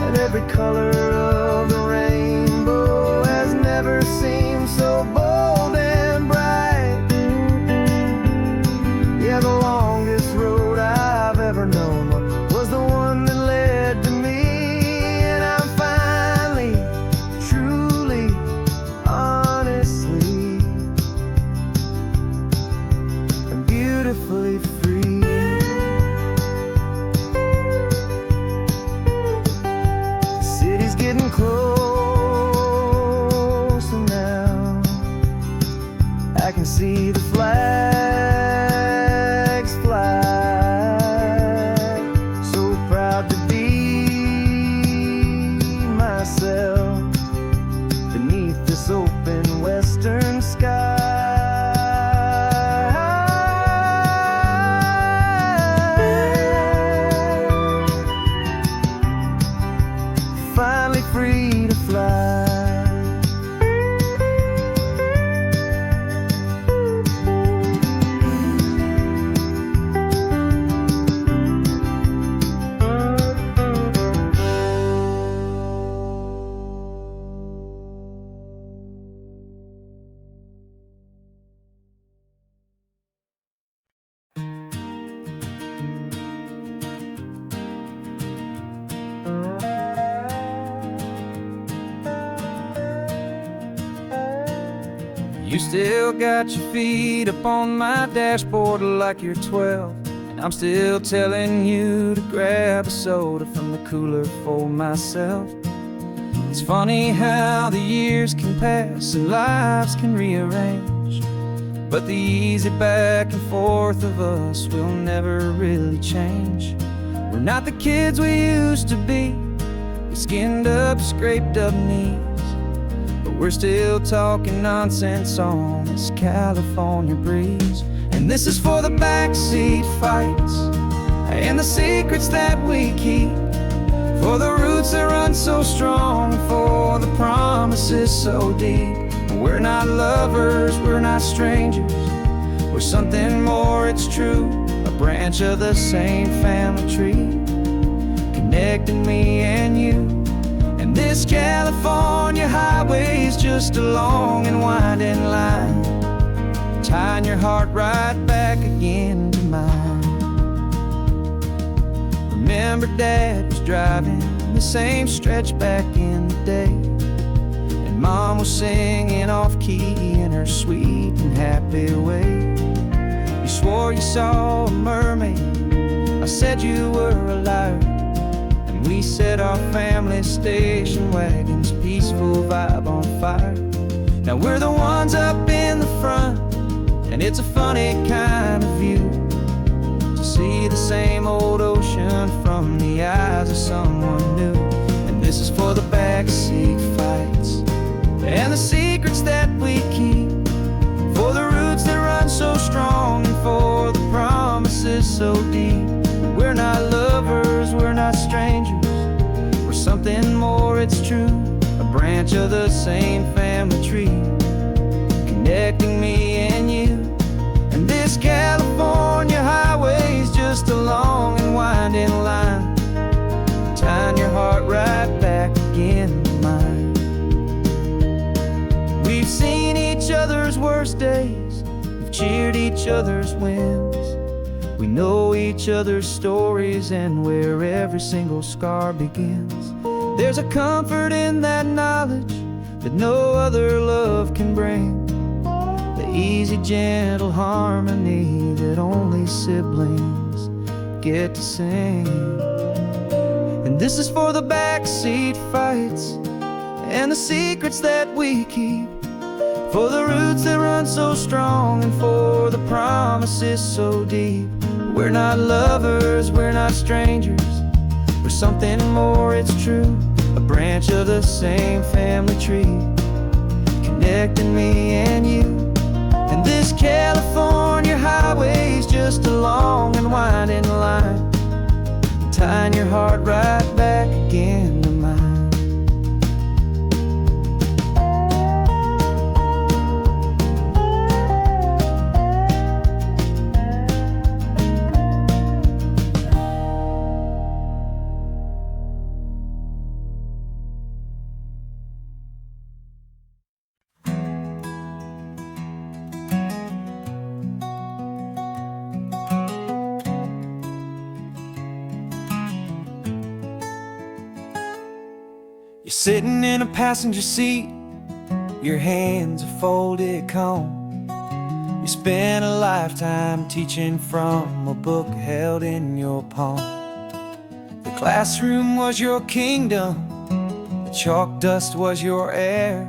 and every color of the rainbow has never seemed so bold and bright. Yeah, the longest road I've ever known was the one that led to me, and I'm finally, truly, honestly, and beautifully free. The city's getting closer now. I can see the flags fly. So proud to be myself beneath this open western sky. Finally free to fly. You still got your feet up on my dashboard like you're 12, and I'm still telling you to grab a soda from the cooler for myself. It's funny how the years can pass and lives can rearrange, but the easy back and forth of us will never really change. We're not the kids we used to be, with skinned up, scraped up knees, but we're still talking nonsense on this California breeze. And this is for the backseat fights and the secrets that we keep, for the roots that run so strong, for the promises so deep. We're not lovers, we're not strangers, we're something more, it's true. A branch of the same family tree, connecting me and you. And this California highway is just a long and winding line, tying your heart right back again to mine. Remember Dad was driving the same stretch back in the day, and Mom was singing off-key in her sweet and happy way. You swore you saw a mermaid, I said you were a liar, and we set our family station wagon's peaceful vibe on fire. Now we're the ones up in the front, and it's a funny kind of view to see the same old ocean from the eyes of someone new. And this is for the backseat fights and the secrets that we keep, for the roots that run so strong, and for the promises so deep. We're not lovers, we're not strangers, we're something more, it's true. A branch of the same family tree, connecting me and you. And this California highway is just a long and winding line, tying your heart right back again to mine. We've seen each other's worst days, we've cheered each other's wins, we know each other's stories and where every single scar begins. There's a comfort in that knowledge that no other love can bring, the easy, gentle harmony that only siblings get to sing. And this is for the backseat fights and the secrets that we keep, for the roots that run so strong, and for the promises so deep. We're not lovers, we're not strangers, we're something more, it's true. A branch of the same family tree, connecting me and you. And this California highway is just a long and winding line, tying your heart right back again to mine. You're sitting in a passenger seat, your hands are folded calm. You spent a lifetime teaching from a book held in your palm. The classroom was your kingdom, the chalk dust was your air.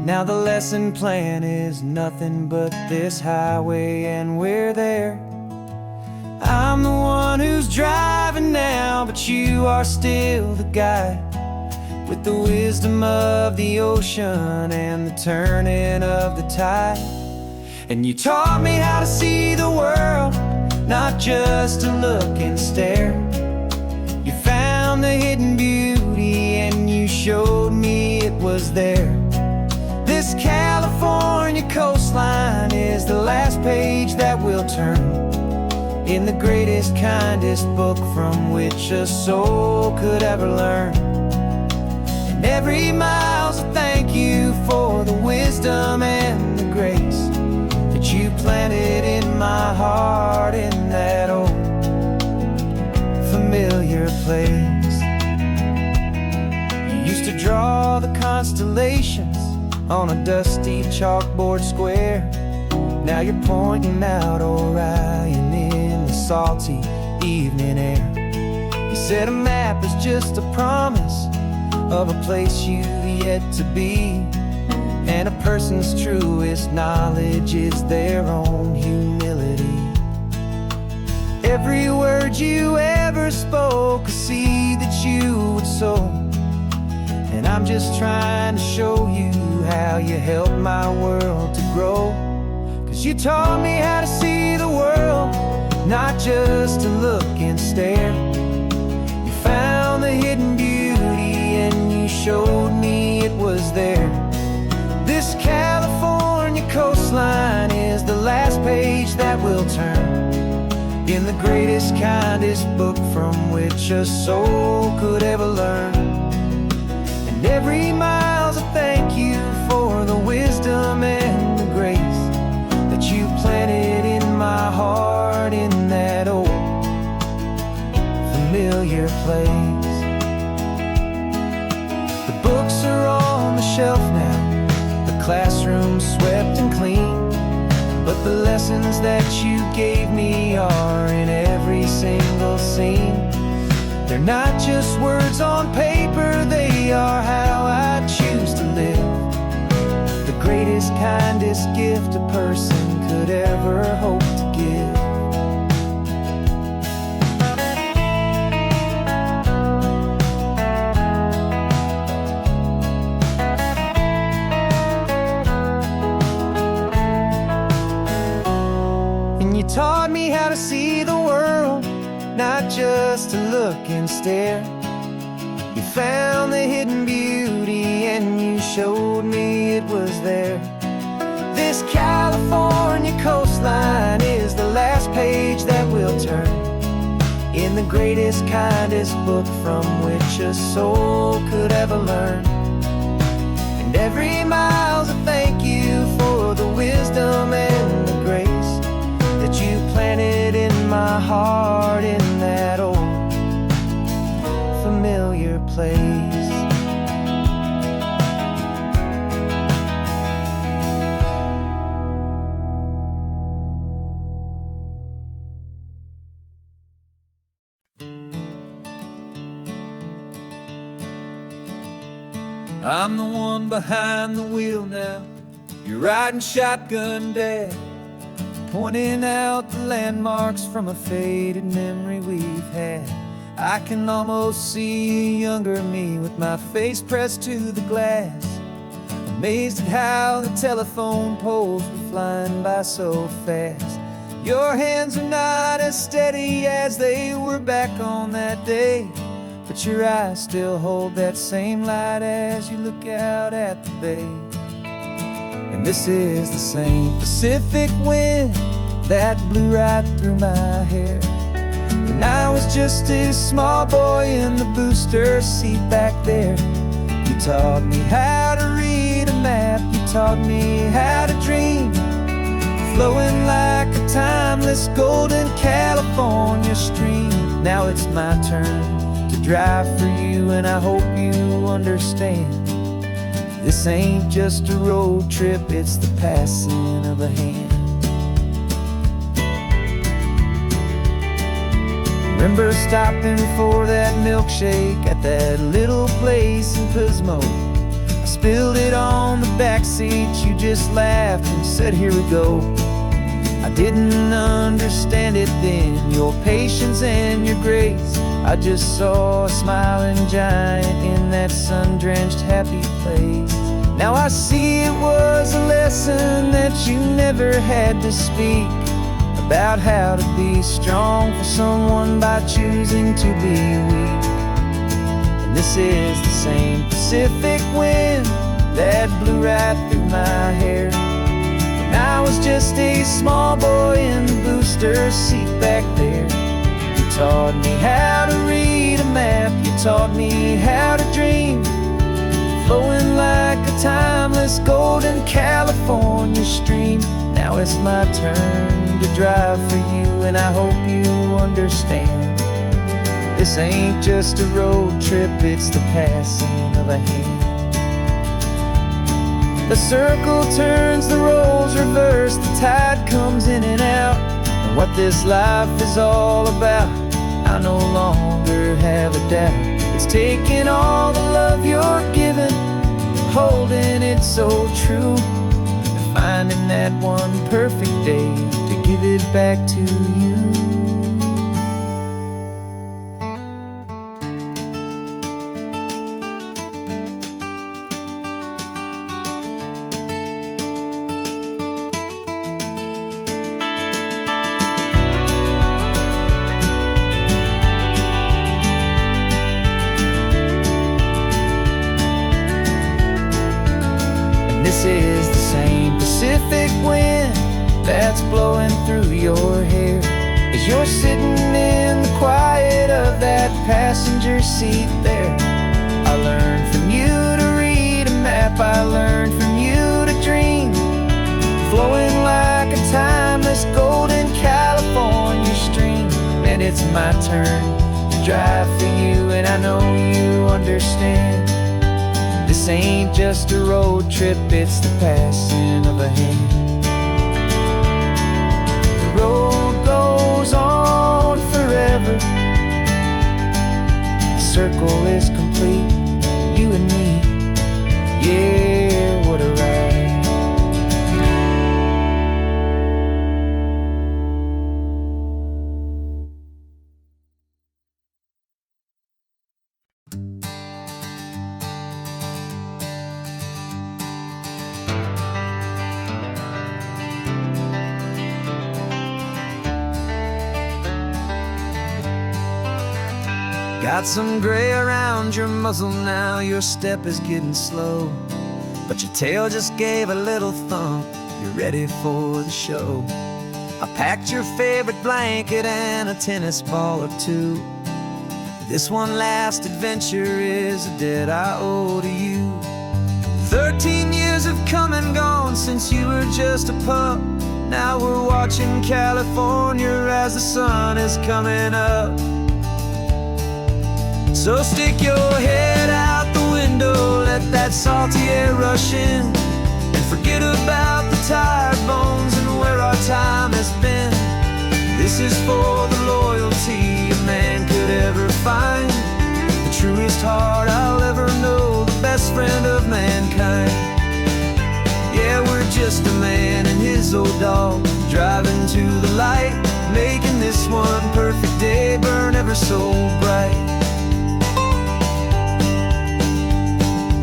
Now the lesson plan is nothing but this highway, and we're there. I'm the one who's driving now, but you are still the guide, with the wisdom of the ocean and the turning of the tide. And you taught me how to see the world, not just to look and stare. You found the hidden beauty and you showed me it was there. This California coastline is the last page that we'll turn in the greatest, kindest book from which a soul could ever learn. Every mile's a thank you for the wisdom and the grace that you planted in my heart in that old familiar place. You used to draw the constellations on a dusty chalkboard square. Now you're pointing out Orion in the salty evening air. You said a map is just a promise of a place you've yet to be, and a person's truest knowledge is their own humility. Every word you ever spoke, a seed that you would sow, and I'm just trying to show you how you helped my world to grow. 'Cause you taught me how to see the world, not just to look and stare. You found the hidden beauty and you showed me it was there. This California coastline is the last page that we'll turn in the greatest, kindest book from which a soul could ever learn. And every mile's a thank you for the wisdom and the grace that you planted in my heart in that old familiar place. The books are on the shelf now, the classroom swept and clean, but the lessons that you gave me are in every single scene. They're not just words on paper, they are how I choose to live. The greatest, kindest gift a person could ever hope to give. Taught me how to see the world, not just to look and stare. You found the hidden beauty and you showed me it was there. This California coastline is the last page that we'll turn in the greatest, kindest book from which a soul could ever learn. And every mile's a thank you for the wisdom and the grace that you planted in my heart in that old familiar place. I'm the one behind the wheel now. You're riding shotgun, Dad, pointing out the landmarks from a faded memory we've had. I can almost see a younger me with my face pressed to the glass, amazed at how the telephone poles were flying by so fast. Your hands are not as steady as they were back on that day, but your eyes still hold that same light as you look out at the bay. And this is the same Pacific wind that blew right through my hair when I was just a small boy in the booster seat back there. You taught me how to read a map, you taught me how to dream, flowing like a timeless golden California stream. Now it's my turn to drive for you, and I hope you understand. This ain't just a road trip, it's the passing of a hand. Remember stopping for that milkshake at that little place in Pismo. I spilled it on the backseat, you just laughed and said, here we go. I didn't understand it then, your patience and your grace. I just saw a smiling giant in that sun-drenched happy place. Now I see it was a lesson that you never had to speak, about how to be strong for someone by choosing to be weak. And this is the same Pacific wind that blew right through my hair when I was just a small boy in the booster seat back there. You taught me how to read a map, you taught me how to dream, flowing like a timeless golden California stream. Now it's my turn to drive for you, and I hope you understand. This ain't just a road trip, it's the passing of a hand. The circle turns, the roles reverse, the tide comes in and out. And what this life is all about, I no longer have a doubt. It's taking all the love you're given, holding it so true, and finding that one perfect day to give it back to you. This is the same Pacific wind that's blowing through your hair as you're sitting in the quiet of that passenger seat there. I learned from you to read a map, I learned from you to dream, flowing like a timeless golden California stream. And it's my turn to drive for you, and I know you understand. This ain't just a road trip, it's the passing of a hand. The road goes on forever, the circle is complete, you and me, yeah, what a ride. Got some gray around your muzzle now, your step is getting slow, but your tail just gave a little thump, you're ready for the show. I packed your favorite blanket and a tennis ball or two. This one last adventure is a debt I owe to you. 13 years have come and gone since you were just a pup. Now we're watching California as the sun is coming up. So stick your head out the window, let that salty air rush in, and forget about the tired bones and where our time has been. This is for the loyalty a man could ever find, the truest heart I'll ever know, the best friend of mankind. Yeah, we're just a man and his old dog, driving to the light, making this one perfect day burn ever so bright.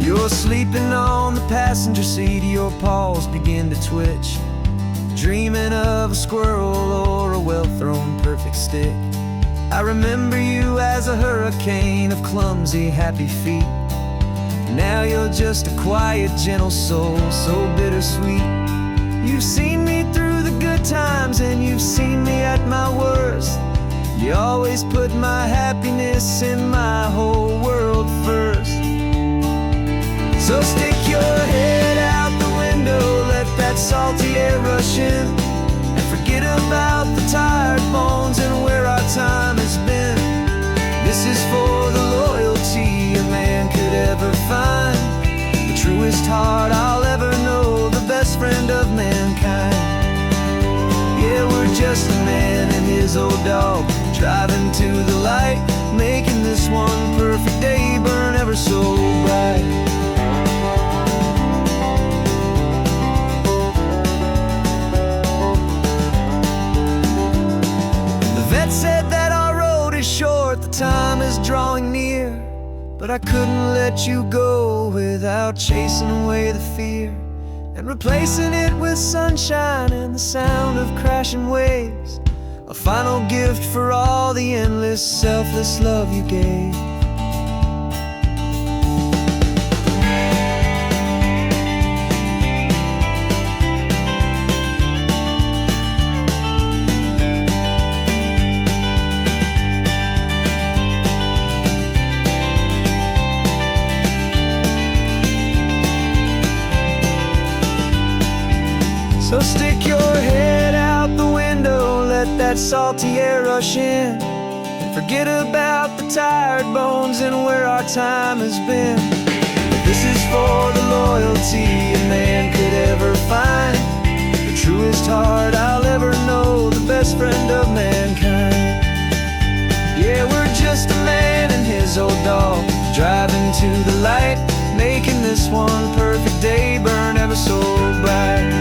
You're sleeping on the passenger seat, your paws begin to twitch, dreaming of a squirrel or a well-thrown perfect stick. I remember you as a hurricane of clumsy, happy feet. Now you're just a quiet, gentle soul, so bittersweet. You've seen me through the good times and you've seen me at my worst. You always put my happiness in my whole world first. So stick your head out the window, let that salty air rush in, and forget about the tired bones and where our time has been. This is for the loyalty a man could ever find, the truest heart I'll ever know, the best friend of mankind. Yeah, we're just a man and his old dog, driving to the light, making this one perfect day burn ever so bright. Said that our road is short, the time is drawing near, but I couldn't let you go without chasing away the fear and replacing it with sunshine and the sound of crashing waves, a final gift for all the endless, selfless love you gave. So stick your head out the window, let that salty air rush in, and forget about the tired bones and where our time has been. This is for the loyalty a man ever find, the truest heart I'll ever know, the best friend of mankind. Yeah, we're just a man and his old dog, driving to the light, making this one perfect day burn ever so bright.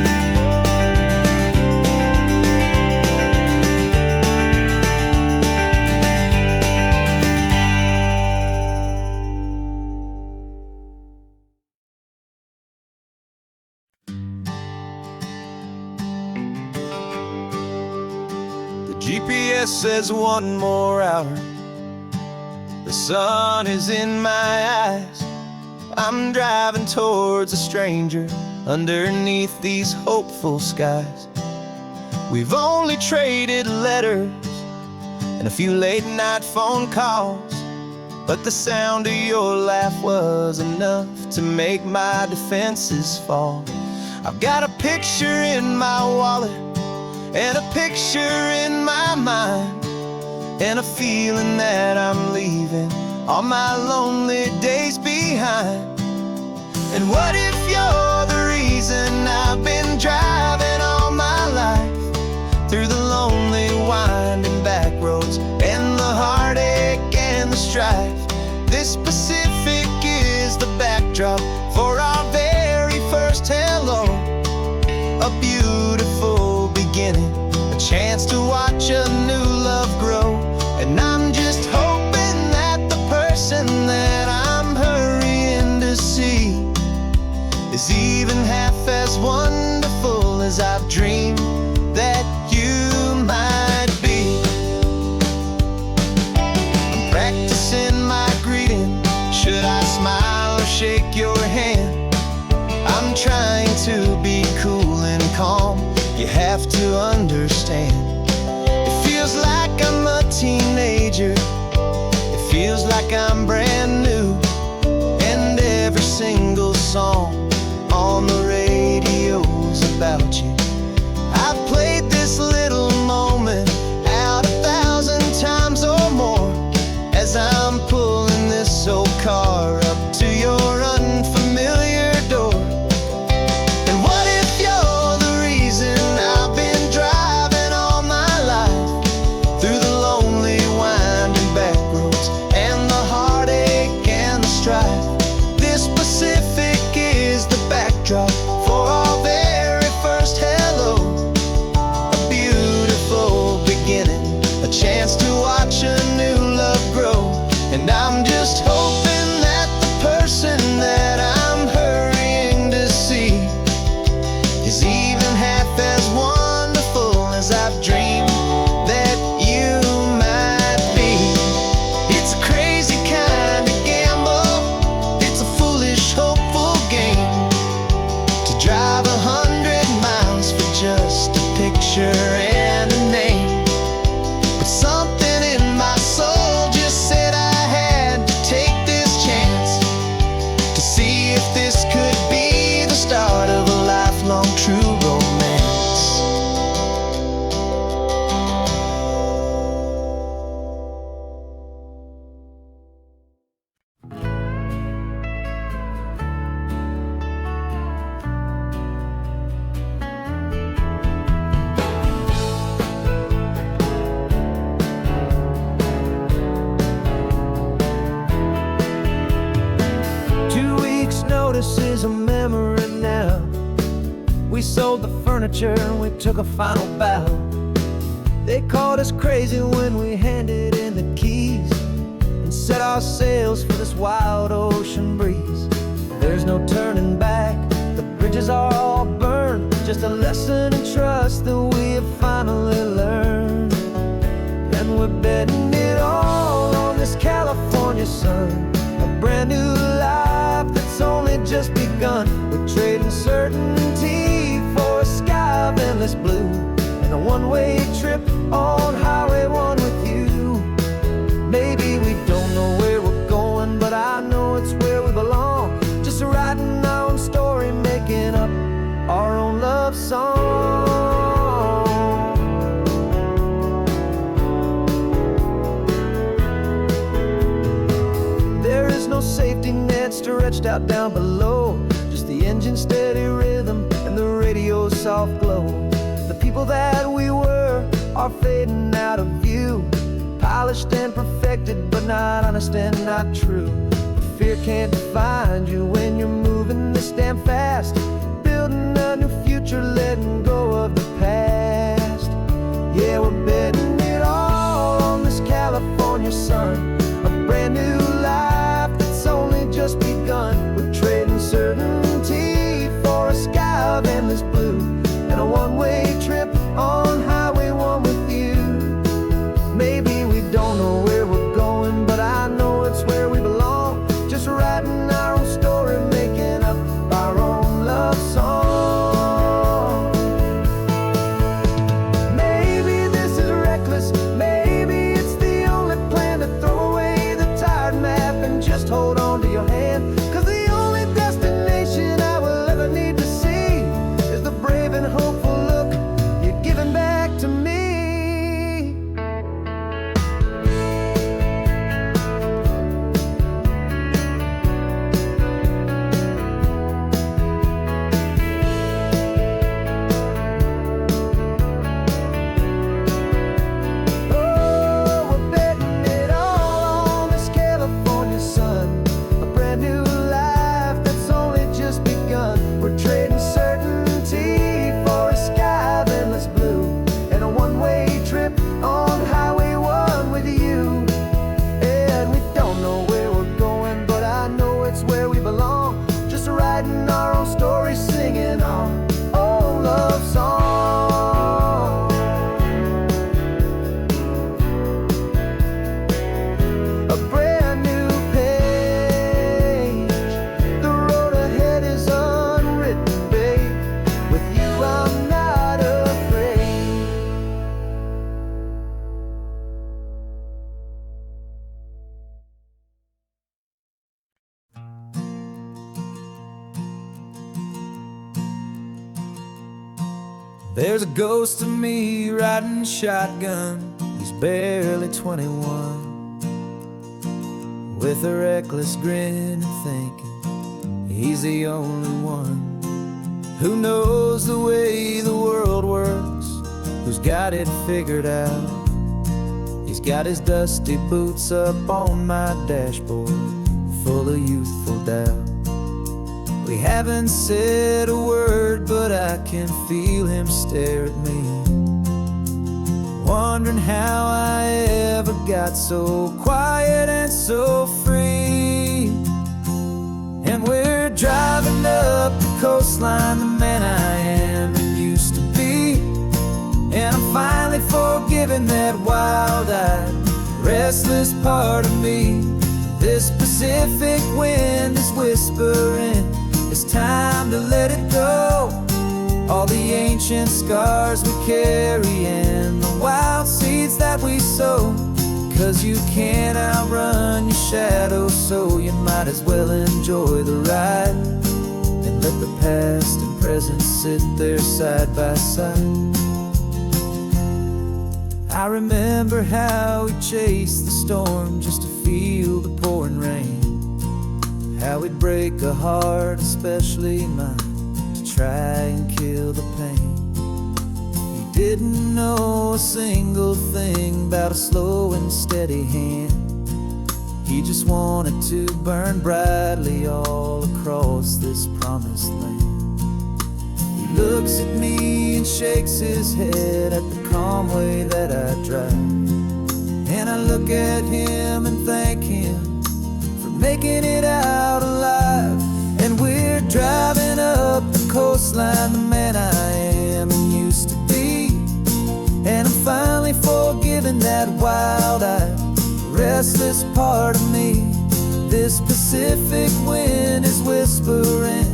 GPS says 1 more hour. The sun is in my eyes. I'm driving towards a stranger underneath these hopeful skies. We've only traded letters and a few late night phone calls, but the sound of your laugh was enough to make my defenses fall. I've got a picture in my wallet and a picture in my mind, and a feeling that I'm leaving all my lonely days behind. And what if you're the reason I've been driving all my life, through the lonely winding back roads and the heartache and the strife? This Pacific is the backdrop for our very first hello, a beautiful beginning, a chance to watch a new love grow. And I'm just hoping that the person that I'm hurrying to see is even half as wonderful as I've dreamed that you might be. I'm practicing my greeting. Should I smile or shake your hand? I'm trying to be cool and calm. You have to understand, it feels like I'm a teenager, it feels like I'm brand new, and every single song on the radio's about you. I've played this little moment out 1,000 times or more, as I'm pulling this old car up to your unfamiliar door. And what if you're the reason I've been driving all my life, through the lonely winding back roads and the heartache and the strife? This Pacific is the backdrop for our very first hello, a beautiful beginning, a chance to watch a new love grow. And I'm just hoping that the person that I'm hurrying to see is even half as wonderful as I've dreamed that you might be. It's a crazy kind of gamble, it's a foolish, hopeful game, to drive 100 miles for just a picture and a name. But something in my soul just said I had to take this chance, to see if this could be the start of a lifelong true romance. Notice is a memory now. We sold the furniture and we took a final bow. They called us crazy when we handed in the keys and set our sails for this wild ocean breeze. There's no turning back, the bridges are all burned, just a lesson in trust that we have finally learned. And we're betting it all on this California sun, a brand new life that's only just begun. We're trading certainty for a sky of endless blue, and a one-way trip on Highway 1 with you. Maybe we don't know where we're going, but I know it's where we belong. Just writing our own story, making up our own love song. There is no safety net stretched out down below, just the engine's steady rhythm and the radio's soft glow. The people that we were are fading out of view, polished and perfected, but not honest and not true. Fear can't define you when you're moving this damn fast, building a new future, letting go of the past. Yeah, we're betting it all on this California sun, a brand new life that's only just begun. We're trading certainty for a sky of endless blue, and a one-way trip on Highway 1 with you. Maybe we don't know where we're going, but I know it's where we belong. Just writing our own story, making up our own love song. Maybe this is reckless, maybe it's the only plan to throw away the tired map and just hold on to your hand. 'Cause the only destination I will ever need to see is the brave and hopeful look you're giving back to me. There's a ghost of me riding shotgun. He's barely 21, with a reckless grin and thinking he's the only one who knows the way the world works, who's got it figured out. He's got his dusty boots up on my dashboard, full of youthful doubt. We haven't said a word, but I can feel him stare at me, wondering how I ever got so quiet and so free. And we're driving up the coastline, the man I am and used to be, and I'm finally forgiving that wild-eyed, restless part of me. This Pacific wind is whispering, it's time to let it go. All the ancient scars we carry and the wild seeds that we sow. 'Cause you can't outrun your shadow, so you might as well enjoy the ride and let the past and present sit there side by side. I remember how we chased the storm just to feel the pouring rain, how we'd break a heart, especially mine, to try and kill the pain. We didn't know a single thing about a slow and steady hand. He just wanted to burn brightly all across this promised land. He looks at me and shakes his head at the calm way that I drive, and I look at him and thank him making it out alive. And we're driving up the coastline, the man I am and used to be, and I'm finally forgiving that wild-eyed, restless part of me. This Pacific wind is whispering,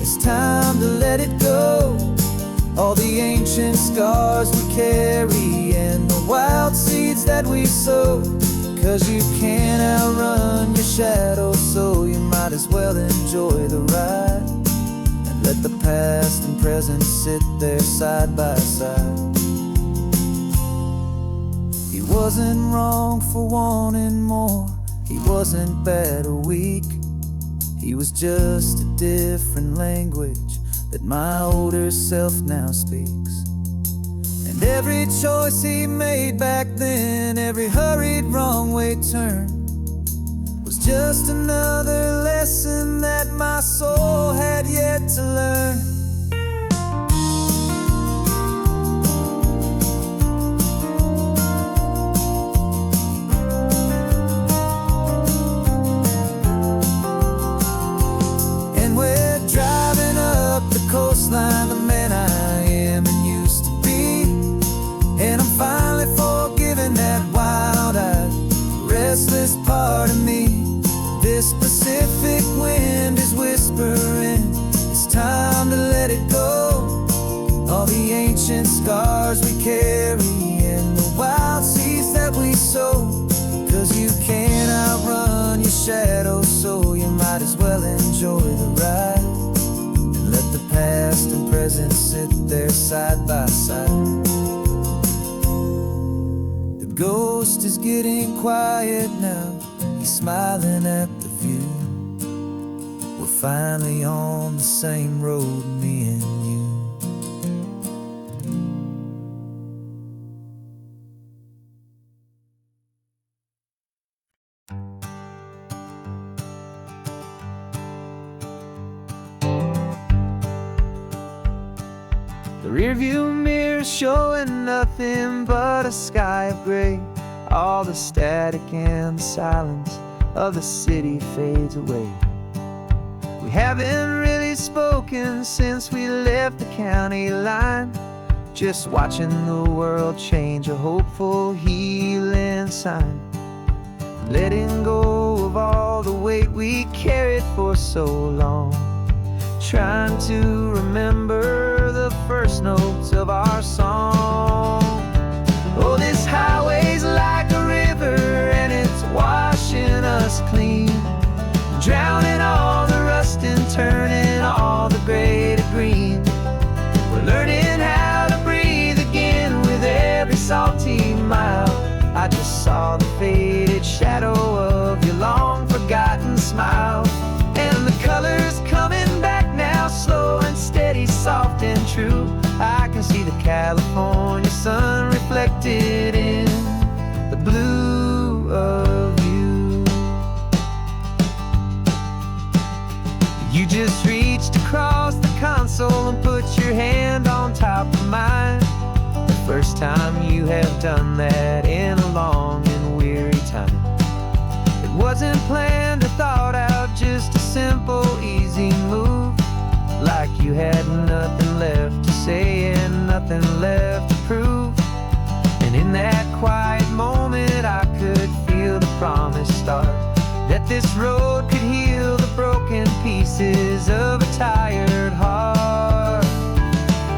it's time to let it go. All the ancient scars we carry and the wild seeds that we sow. 'Cause you can't outrun your shadow, so you might as well enjoy the ride and let the past and present sit there side by side. He wasn't wrong for wanting more, he wasn't bad or weak. He was just a different language that my older self now speaks. And every choice he made back then, every hurried wrong way turn, was just another lesson that my soul had yet to learn. And we're driving up the coastline, the man I am and used to be, and I'm finally forgiving that wild-eyed, restless part of me. This Pacific wind is whispering, it's time to let it go. All the ancient scars we carry and the wild seeds that we sow. 'Cause you can't outrun your shadow, so you might as well enjoy the ride, and let the past and present sit there side by side. The ghost is getting quiet now, he's smiling at the view. We're finally on the same road, me and you. The rearview mirror showing nothing but a sky of gray. All the static and the silence of the city fades away. We haven't really spoken since we left the county line, just watching the world change, a hopeful healing sign. Letting go of all the weight we carried for so long, trying to remember the first notes of our song. Oh, this highway's like a river and it's washing us clean, drowning all the rust and turning all the gray to green. We're learning how to breathe again with every salty mile. I just saw the faded shadow of your long forgotten smile, and the colors coming back now, slow and steady, soft and true. I can see the California sun reflected in the blue of you. You just reached across the console and put your hand on top of mine. The first time you have done that in a long and weary time. It wasn't planned or thought out, just a simple, easy move. Like you had nothing left to say and nothing left to prove. And in that quiet moment I could feel the promise start, that this road could heal the broken pieces of a tired heart.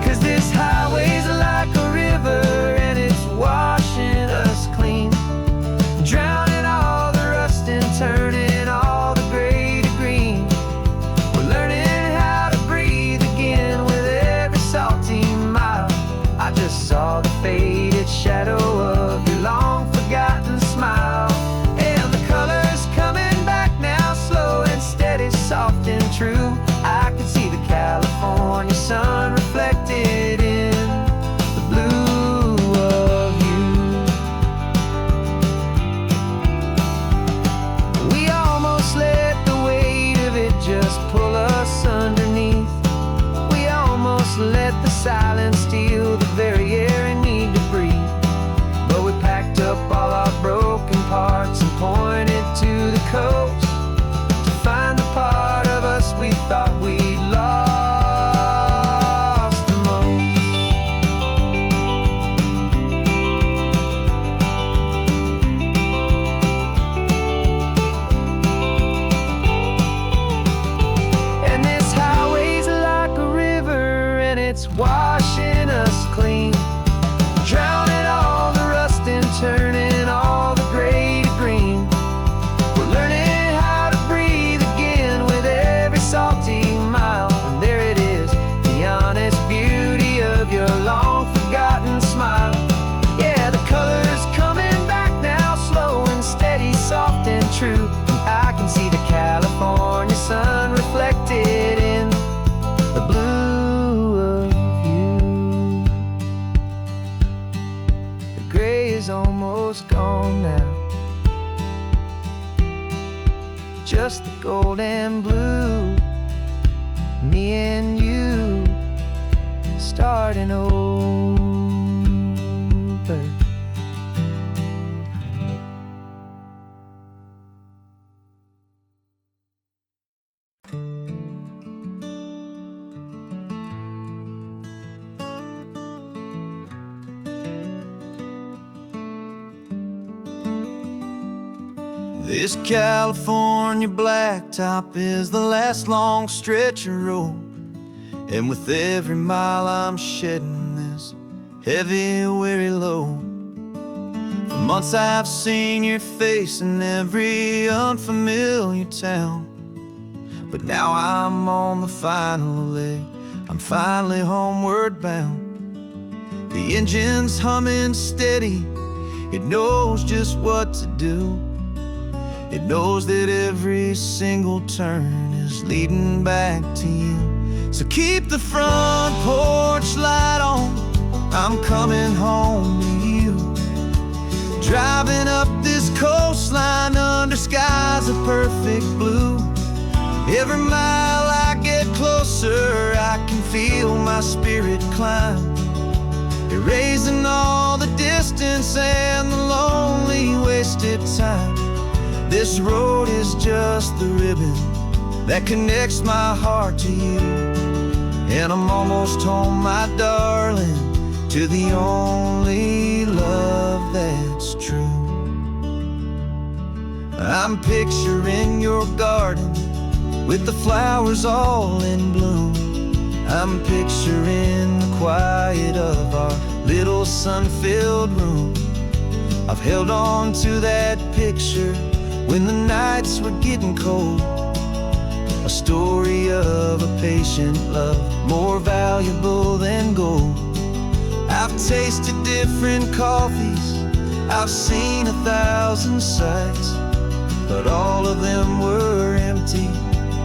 'Cause this highway's like a river and it's washing us clean, drowning all the rust and turning all the gray to green. We're learning how to breathe again with every salty mile. I just saw the faded shadow of your long forgotten smile, and the colors coming back now, slow and steady, soft me and you starting over. This California blacktop is the last long stretch of road, and with every mile I'm shedding this heavy, weary load. For months I've seen your face in every unfamiliar town, but now I'm on the final leg, I'm finally homeward bound. The engine's humming steady, it knows just what to do. It knows that every single turn is leading back to you. So keep the front porch light on, I'm coming home to you. Driving up this coastline under skies of perfect blue. Every mile I get closer, I can feel my spirit climb, erasing all the distance and the lonely wasted time. This road is just the ribbon that connects my heart to you, and I'm almost home, my darling, to the only love that's true. I'm picturing your garden with the flowers all in bloom. I'm picturing the quiet of our little sun-filled room. I've held on to that picture when the nights were getting cold, a story of a patient love, more valuable than gold. I've tasted different coffees, I've seen 1,000 sights, but all of them were empty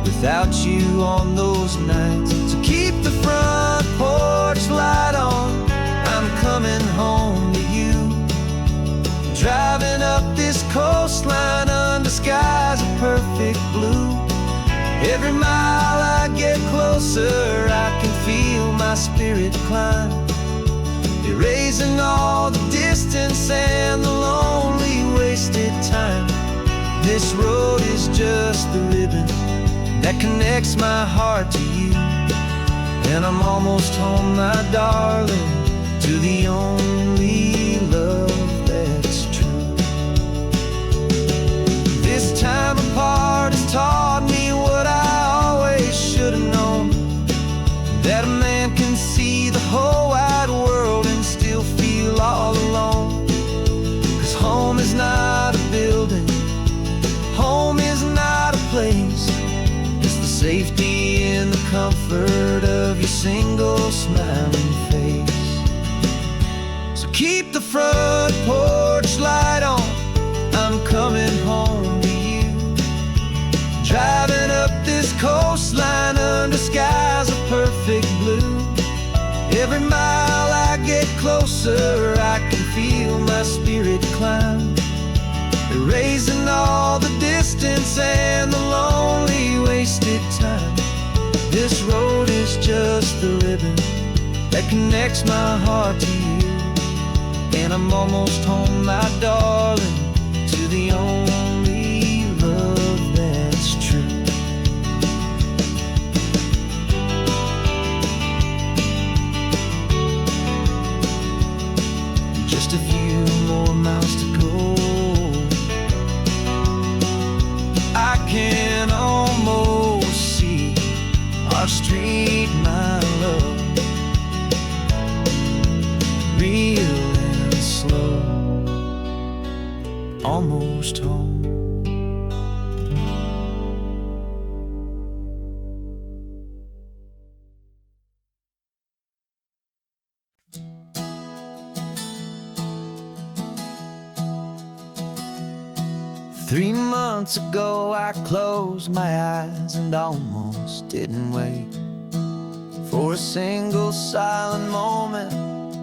without you on those nights. So keep the front porch light on, I'm coming home to you. Driving up this coastline under skies of perfect blue. Every mile I get closer, I can feel my spirit climb, erasing all the distance and the lonely wasted time. This road is just the ribbon that connects my heart to you, and I'm almost home, my darling, to the only love that's true. This time apart has taught me what I always should have known, that a man can see the whole wide world and still feel all alone. 'Cause home is not a building, home is not a place, it's the safety and the comfort of your single smiling face. So keep the front porch light on, I'm coming home to you. Driving up this coastline under skies of perfect blue. Every mile I get closer, I can feel my spirit climb, erasing all the distance and the lonely wasted time. This road is just the ribbon that connects my heart to you, and I'm almost home, my darling, to the only love that's true. Just a few more miles to go, I can almost see our street, my love, real and slow, almost home. Three months ago I closed my eyes and almost didn't wake. For a single silent moment,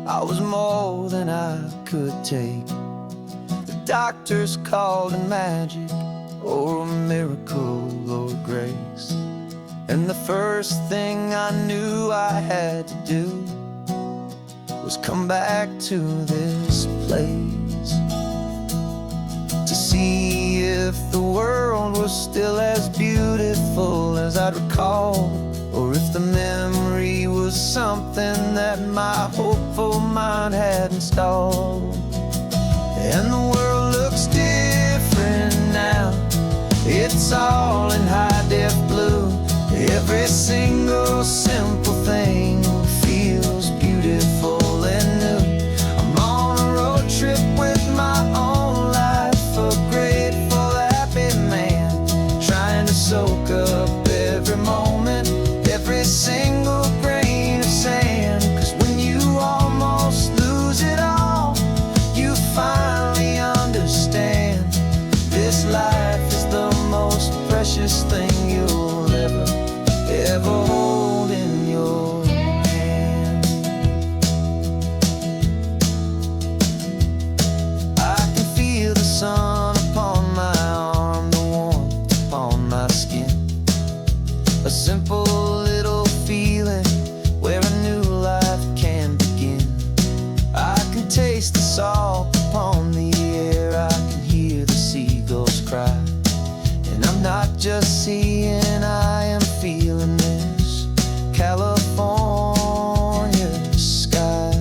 I was more than I could take. The doctors called it magic, or a miracle, or grace. And the first thing I knew I had to do was come back to this place to see if the world was still as beautiful as I'd recall, or if the memory was something that my hopeful mind had installed. And the world looks different now. It's all in high-def blue. Every single simple thing feels beautiful and new. I'm on a road trip with my own life, a grateful, happy man, trying to soak up every moment, every single grain of sand. 'Cause when you almost lose it all, you finally understand this life is the most precious thing you'll ever hold in your hand. I can feel the sun upon my arm, the warmth upon my skin, a simple little feeling where a new life can begin. I can taste the salt upon the air, I can hear the seagulls cry, and I'm not just seeing, I am feeling this California sky.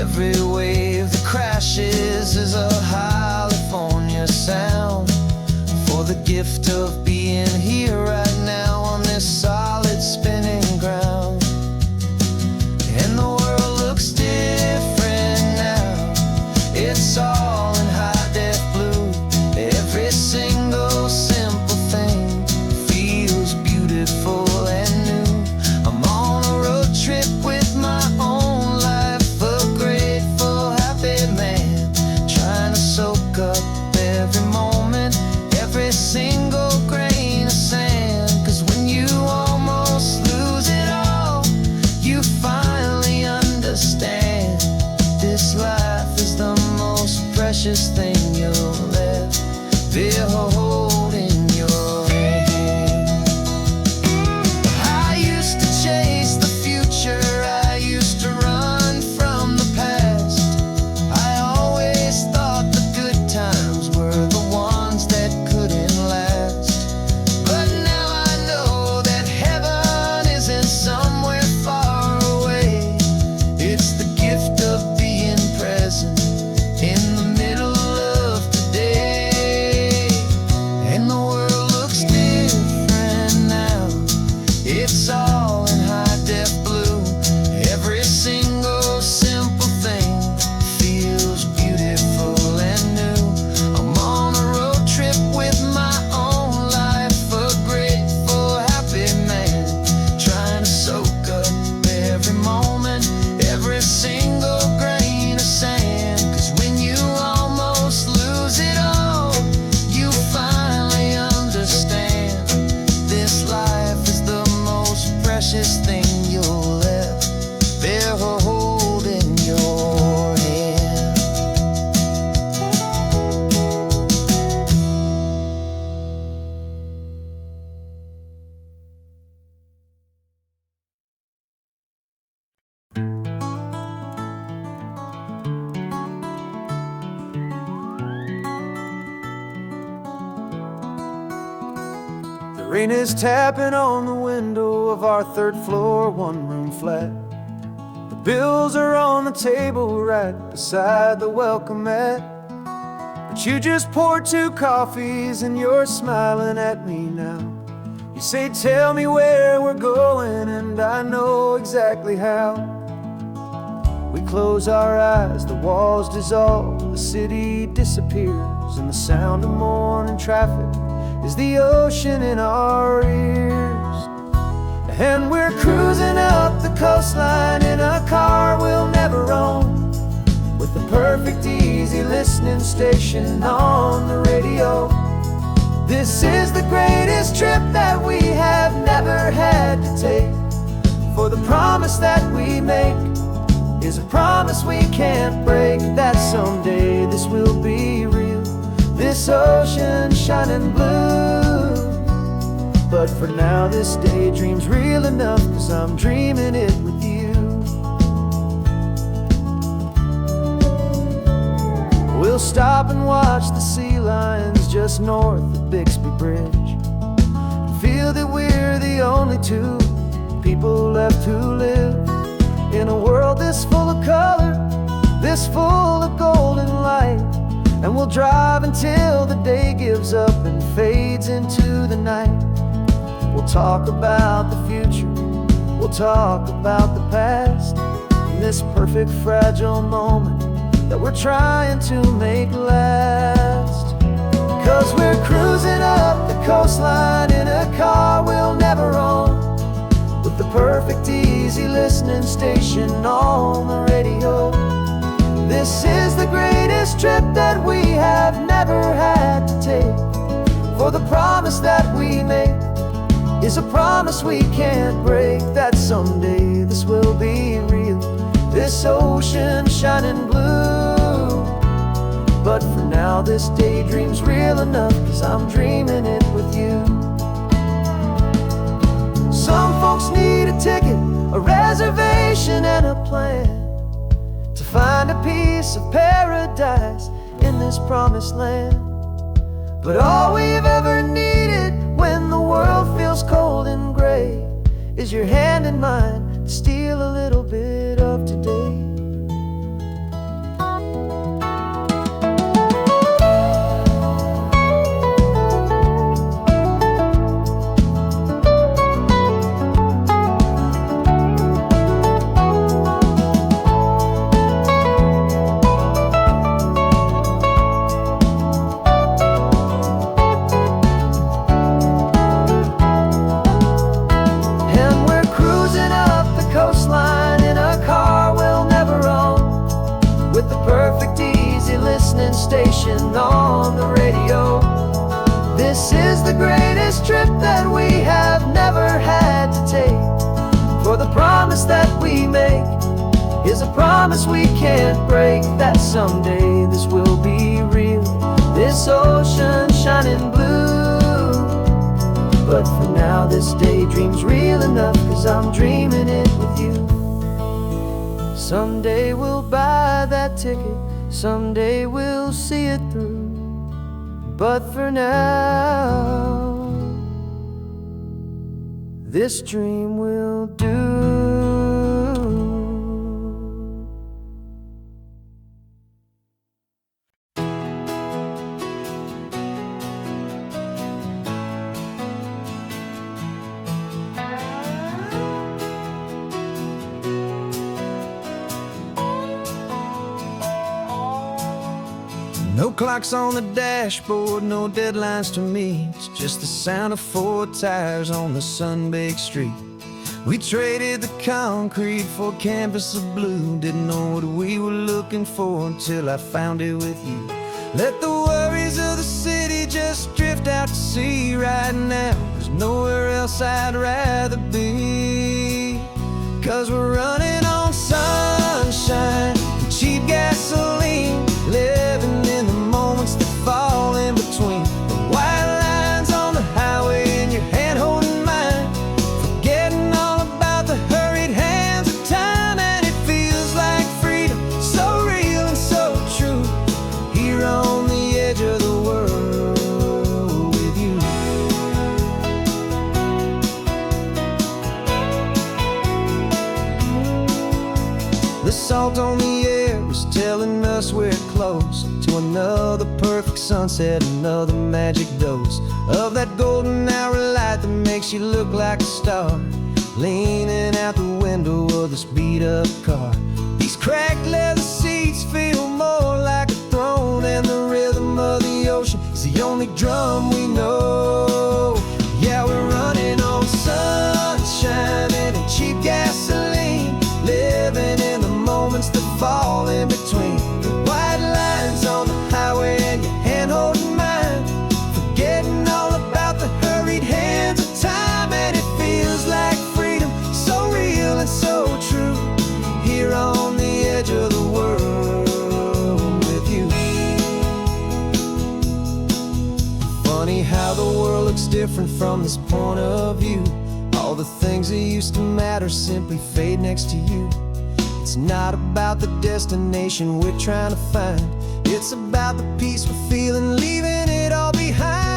Every wave that crashes is a California sound, for the gift of being here right now on this solid spinning ground. And the world looks different now. It's all in high-def blue. Every single simple thing feels beautiful and new. I'm on a road trip with my own life, a grateful, happy man, trying to soak up every moment, every single grain of sand. 'Cause when you almost lose it all, you finally understand this life is the most precious thing you'll ever hold in your hand. I used to chase the future, I used to run from the past. I always thought the good times were the ones that couldn't last. But now I know that heaven isn't somewhere far away. It's the gift of being present in the middle of today. And the world looks different now. It's all in high-def blue. Every single simple thing feels beautiful and new. I'm on a road trip with my own life, a grateful, happy man, trying to soak up every moment, every single grain of sand. 'Cause when you almost lose it all, you finally understand this life is the most precious thing you'll ever hold in your hand. The rain is tapping on the window of our third floor, one-room flat. The bills are on the table right beside the welcome mat. But you just poured 2 coffees and you're smiling at me now. You say, tell me where we're going, and I know exactly how. We close our eyes, the walls dissolve, the city disappears, and the sound of morning traffic is the ocean in our ears. And we're cruising up the coastline in a car we'll never own, with the perfect easy listening station on the radio. This is the greatest trip that we have never had to take, for the promise that we make is a promise we can't break, that someday this will be real, this ocean shining blue. But for now this daydream's real enough, 'cause I'm dreaming it with you. We'll stop and watch the sea lions just north of Bixby Bridge, and feel that we're the only two people left who live in a world this full of color, this full of golden light. And we'll drive until the day gives up and fades into the night. We'll talk about the future, we'll talk about the past, in this perfect fragile moment that we're trying to make last. 'Cause we're cruising up the coastline in a car we'll never own, with the perfect easy listening station on the radio. This is the greatest trip that we have never had to take, for the promise that we make is a promise we can't break, that someday this will be real, this ocean shining blue. But for now this daydream's real enough, 'cause I'm dreaming it with you. Some folks need a ticket, a reservation and a plan to find a piece of paradise in this promised land. But all we've ever needed when the world feels cold and gray is your hand in mine to steal a little bit of today. Station on the radio. This is the greatest trip that we have never had to take, for the promise that we make is a promise we can't break, that someday this will be real, this ocean shining blue. But for now this daydream's real enough, 'cause I'm dreaming it with you. Someday we'll buy that ticket, someday we'll see it through. But for now, this dream will do. No clocks on the dashboard, no deadlines to meet, just the sound of 4 tires on the sun-baked street. We traded the concrete for a canvas of blue, didn't know what we were looking for until I found it with you. Let the worries of the city just drift out to sea right now. There's nowhere else I'd rather be, 'cause we're running on sunshine and cheap gasoline, living in the moments that fall in between the white lines on the highway and your hand holding mine, forgetting all about the hurried hands of time. And it feels like freedom, so real and so true, here on the edge of the world with you. The salt on the air is telling us we're close to another perfect sunset, another magic dose of that golden hour light that makes you look like a star, leaning out the window of this beat-up car. These cracked leather seats feel more like a throne, and the rhythm of the ocean is the only drum we know. Yeah, we're running on sunshine and a cheap gasoline, living in the moments that fall in between the white lines on the highway and your hand holding mine, forgetting all about the hurried hands of time. And it feels like freedom, so real and so true, here on the edge of the world with you. Funny how the world looks different from this point of view. All the things that used to matter simply fade next to you. It's not about the destination we're trying to find. It's about the peace we're feeling, leaving it all behind.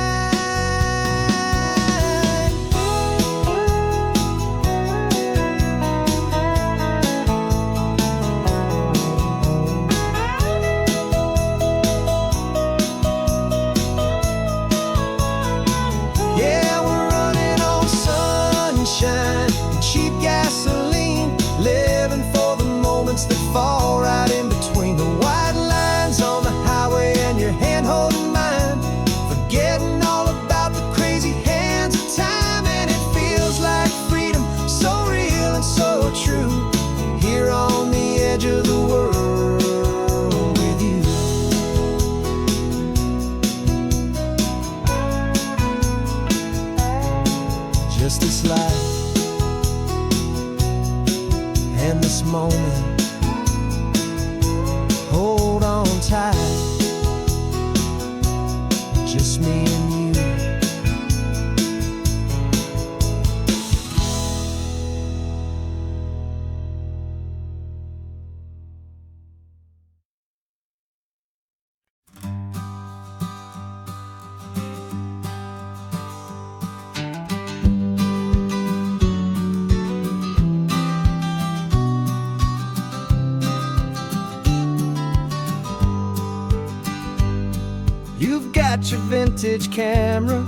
Yeah, we're running on sunshine and cheap gasoline, living for the moments that fall right in between the white lines on the highway and your hand holding mine, forgetting all about the crazy hands of time. And it feels like freedom, so real and so true, here on the edge of the world with you. Just this life and this moment, hold on tight, just me and you. You've got your vintage camera,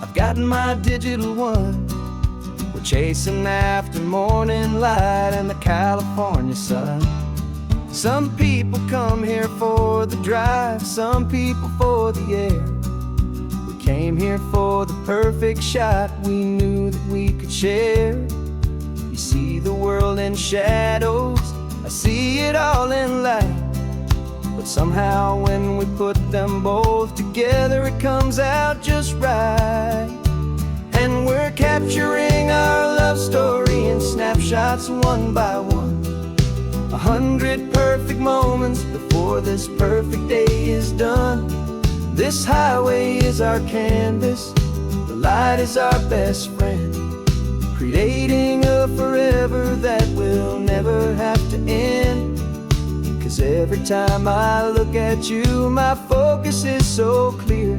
I've got my digital one. We're chasing after morning light and the California sun. Some people come here for the drive, some people for the air. We came here for the perfect shot we knew that we could share. You see the world in shadows, I see it all in light. But somehow when we put them both together, it comes out just right. And we're capturing our love story in snapshots one by one. 100 perfect moments before this perfect day is done. This highway is our canvas, the light is our best friend, creating a forever that will never have to end. 'Cause every time I look at you, my focus is so clear.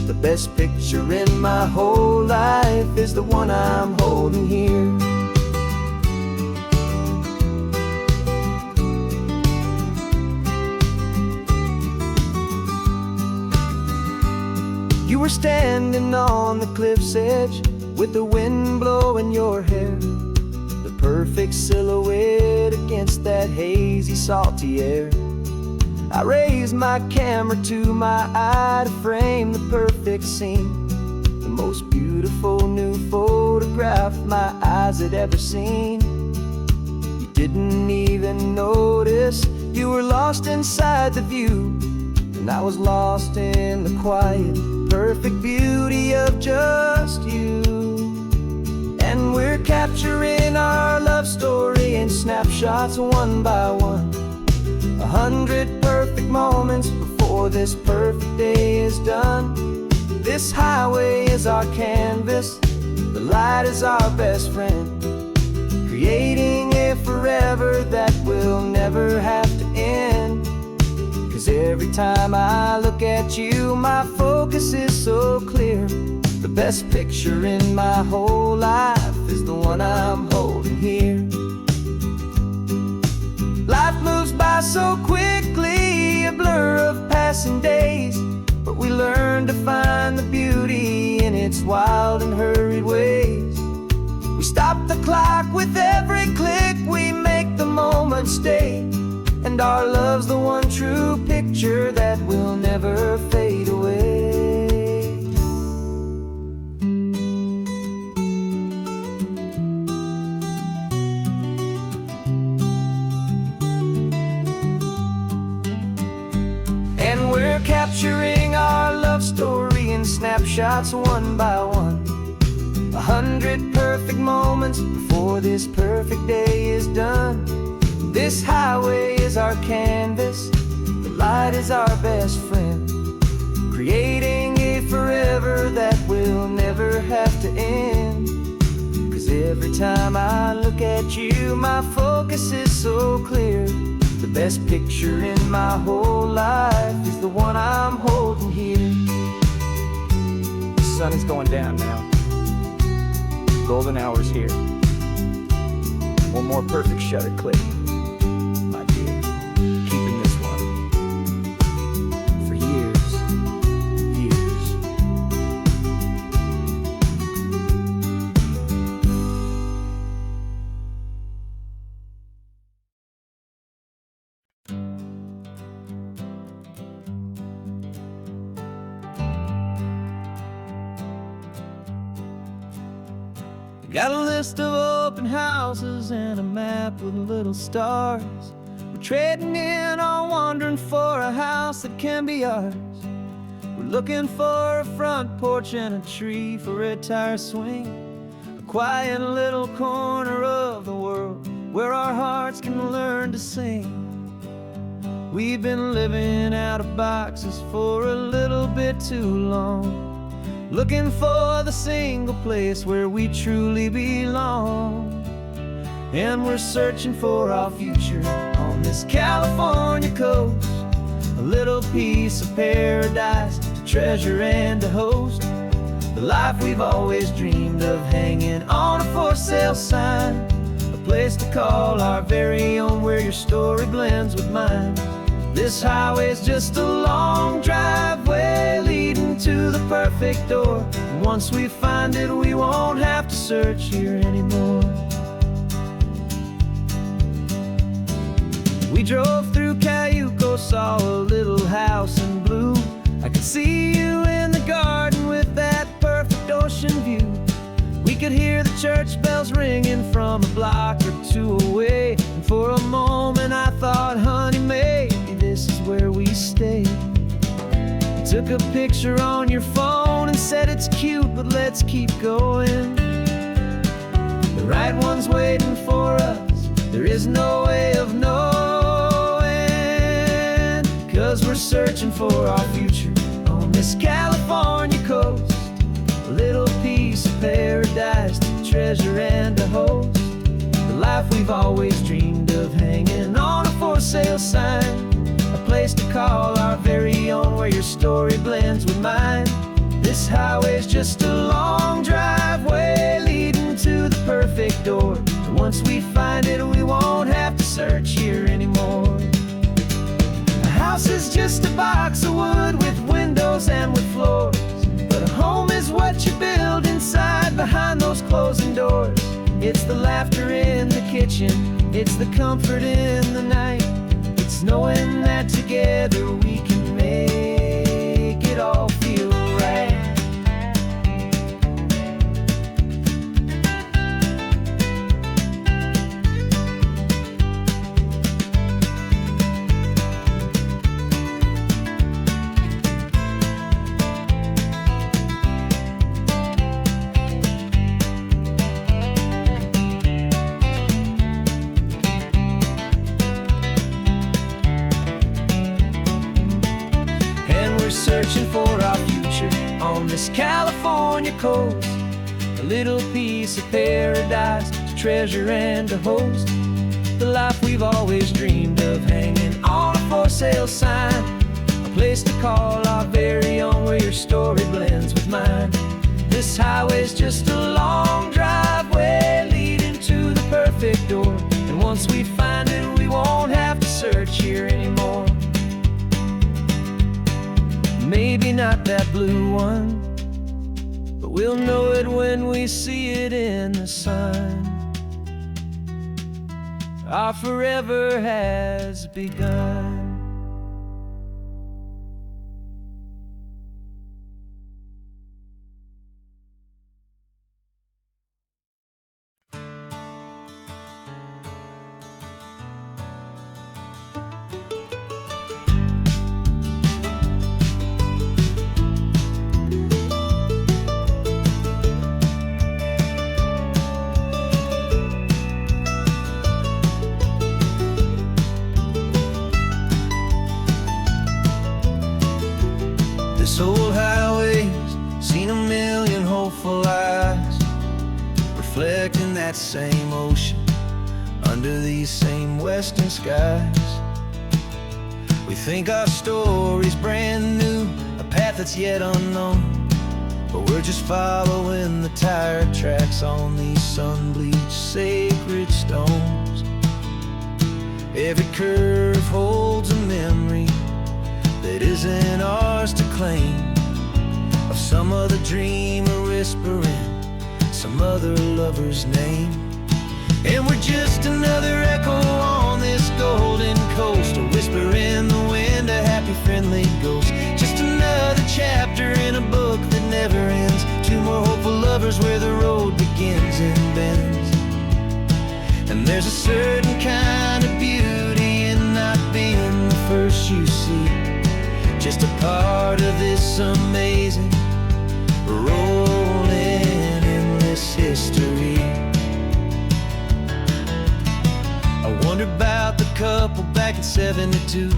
The best picture in my whole life is the one I'm holding here. You were standing on the cliff's edge with the wind blowing your hair, the perfect silhouette against that hazy, salty air. I raised my camera to my eye to frame the perfect scene, the most beautiful new photograph my eyes had ever seen. You didn't even notice, you were lost inside the view, and I was lost in the quiet, perfect beauty of just you. And we're capturing our love story in snapshots one by one. 100 perfect moments before this perfect day is done. This highway is our canvas, the light is our best friend, creating a forever that will never have to end. 'Cause every time I look at you, my focus is so clear. The best picture in my whole life is the one I'm holding here. Life moves by so quickly, a blur of passing days, but we learn to find the beauty in its wild and hurried ways. We stop the clock with every click, we make the moment stay, and our love's the one true picture that will never fade away. And we're capturing our love story in snapshots one by one. 100 perfect moments before this perfect day is done. This highway is our canvas, the light is our best friend, creating a forever forever that will never have to end. 'Cause every time I look at you, my focus is so clear. The best picture in my whole life is the one I'm holding here. The sun is going down now. Golden hour's here. One more perfect shutter click, my dear. Keeping this one for years, years. Got a list of open houses and a map with little stars. We're trading in or wandering for a house that can be ours. We're looking for a front porch and a tree for a tire swing. A quiet little corner of the world where our hearts can learn to sing. We've been living out of boxes for a little bit too long, looking for the single place where we truly belong. And we're searching for our future on this California coast, a little piece of paradise to treasure and to host. The life we've always dreamed of, hanging on a for sale sign, a place to call our very own where your story blends with mine. This highway's just a long driveway leading to the perfect door. And once we find it, we won't have to search here anymore. We drove through Cayuco, saw a little house in blue. I could see you in the garden with that perfect ocean view. We could hear the church bells ringing from a block or two away. And for a moment I thought, honey, maybe this is where we stay. You took a picture on your phone and said it's cute, but let's keep going. The right one's waiting for us, there is no way of knowing. 'Cause we're searching for our future on this California coast, a little piece of paradise to treasure and to host. The life we've always dreamed of, hanging on a for sale sign, a place to call our very own where your story blends with mine. This highway's just a long driveway leading to the perfect door. And once we find it, we won't have to search here anymore. A house is just a box of wood with windows and with floors, but a home is what you build inside behind those closing doors. It's the laughter in the kitchen, it's the comfort in the night. It's knowing that together we can make it all feel right. Searching for our future on this California coast, a little piece of paradise to treasure and to host. The life we've always dreamed of, hanging on a for sale sign, a place to call our very own where your story blends with mine. This highway's just a long driveway leading to the perfect door. And once we find it, we won't have to search here anymore. Maybe not that blue one, but we'll know it when we see it in the sun. Our forever has begun. reflecting that same ocean under these same western skies. We think our story's brand new, a path that's yet unknown, but we're just following the tire tracks on these sun-bleached sacred stones. Every curve holds a memory that isn't ours to claim, of some other dreamer whispering some other lover's name. And we're just another echo on this golden coast, a whisper in the wind, a happy friendly ghost. Just another chapter in a book that never ends, two more hopeful lovers where the road begins and bends. And there's a certain kind of beauty in not being the first you see, just a part of this amazing rolling endless history. I wonder about the couple back in '72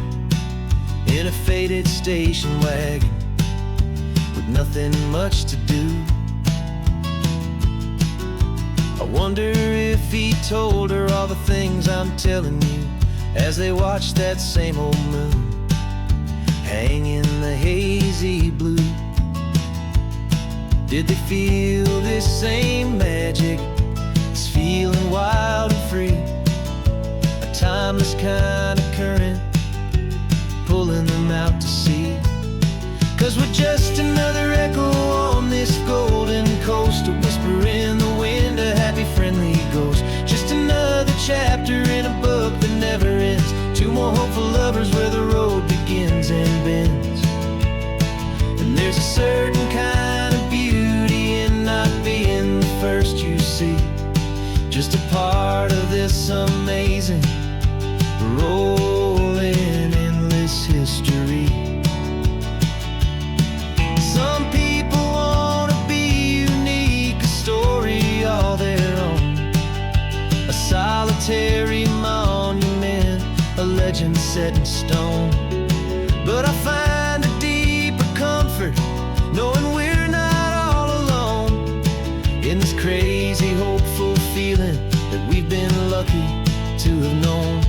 in a faded station wagon with nothing much to do. I wonder if he told her all the things I'm telling you as they watched that same old moon hang in the hazy blue. Did they feel this same magic, this feeling wild and free, a timeless kind of current pulling them out to sea? 'Cause we're just another echo on this golden coast, a whisper in the wind, a happy friendly ghost. Just another chapter in a book that never ends, two more hopeful lovers where the road begins and bends. And there's a certain kind of beauty in not being the first you see, just a part of this amazing rolling endless history. Some people wanna be unique, a story all their own, a solitary monument, a legend set in stone. But I find a deeper comfort knowing we're not all alone in this crazy hopeful feeling that we've been lucky to have known.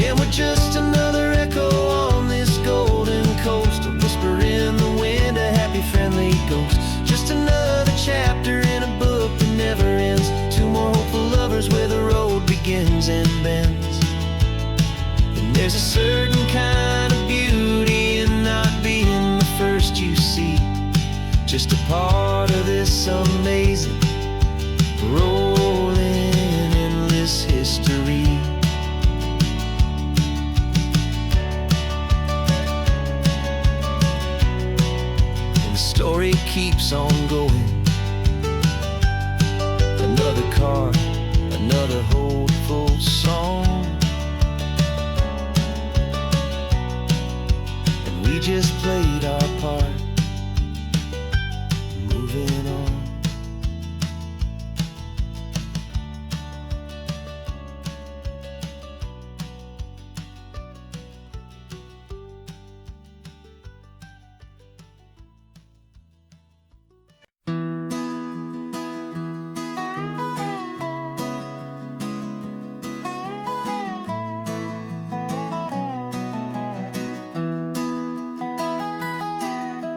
And we're just another echo on this golden coast, a whisper in the wind, a happy friendly ghost. Just another chapter in a book that never ends, two more hopeful lovers where the road begins and bends. And there's a certain kind of beauty in not being the first you see, just a part of this amazing rolling endless history. Story keeps on going. Another car, another hopeful song, and we just played our part, moving on.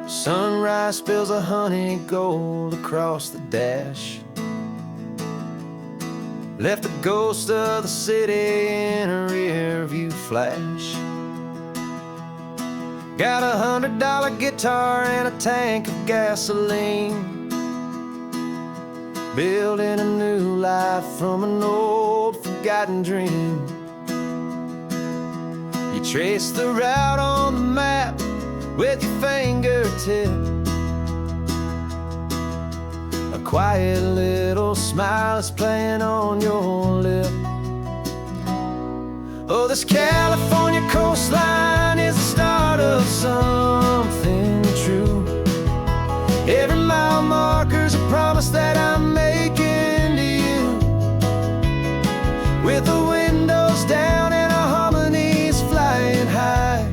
Sunrise spills a honey gold across the dash, left the ghost of the city in a rear view flash. Got a $100 guitar and a tank of gasoline, building a new life from an old forgotten dream. You trace the route on the map with your fingertip, a quiet little smile is playing on your lip. Oh, this California coastline is the start of something true. Every mile marker's a promise that I'm making to you. with the windows down and our harmonies flying high.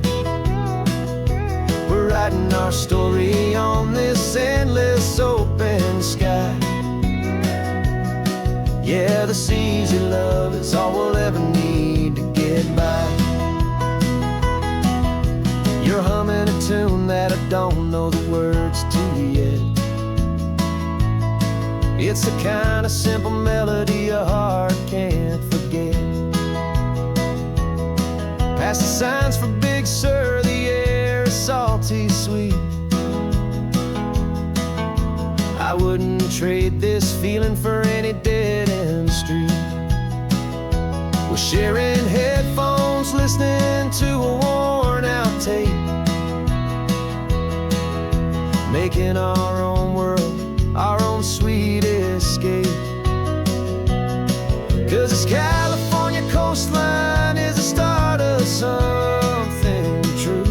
We're writing our story on this endless open sky. Yeah, this easy love is all we'll ever need to get by. You're humming a tune that I don't know the words to yet. It's the kind of simple melody a heart can't forget. Past the signs for Big Sur, the air is salty sweet. I wouldn't trade this feeling for any dead-end street. We're sharing headphones, listening to a worn-out tape, making our own world, our own sweet escape. 'Cause this California coastline is the start of something true.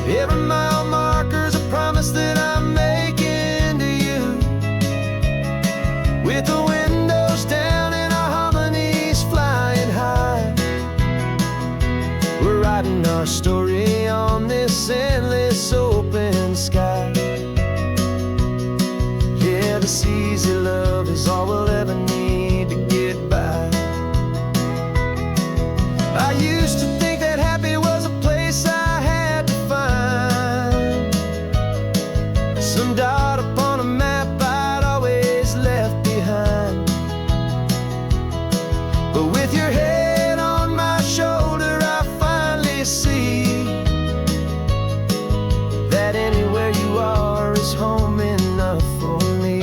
Every mile marker's a promise that I'm making to you. With the windows down and our harmonies flying high, we're writing our story on this endless open sky. Yeah, this easy love is all we'll ever need to get by. I used to think that happy was a place I had to find, some dot upon a map I'd always left behind. But with your head on my shoulder, I finally see that anywhere you are is home enough for me.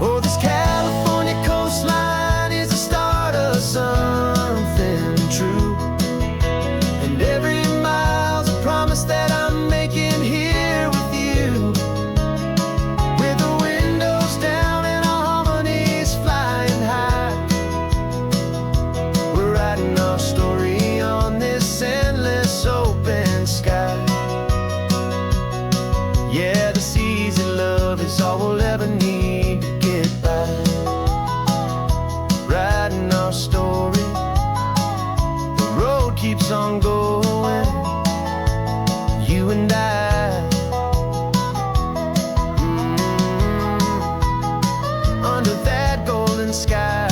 Oh, this California coastline is the start of something true, and every mile's a promise that I'm making here with you. With the windows down and our harmonies flying high, we're writing our story on this endless open sky. Yeah, this easy love is all we'll ever need to get by. Writing our story, the road keeps on going, you and I. Under that golden sky.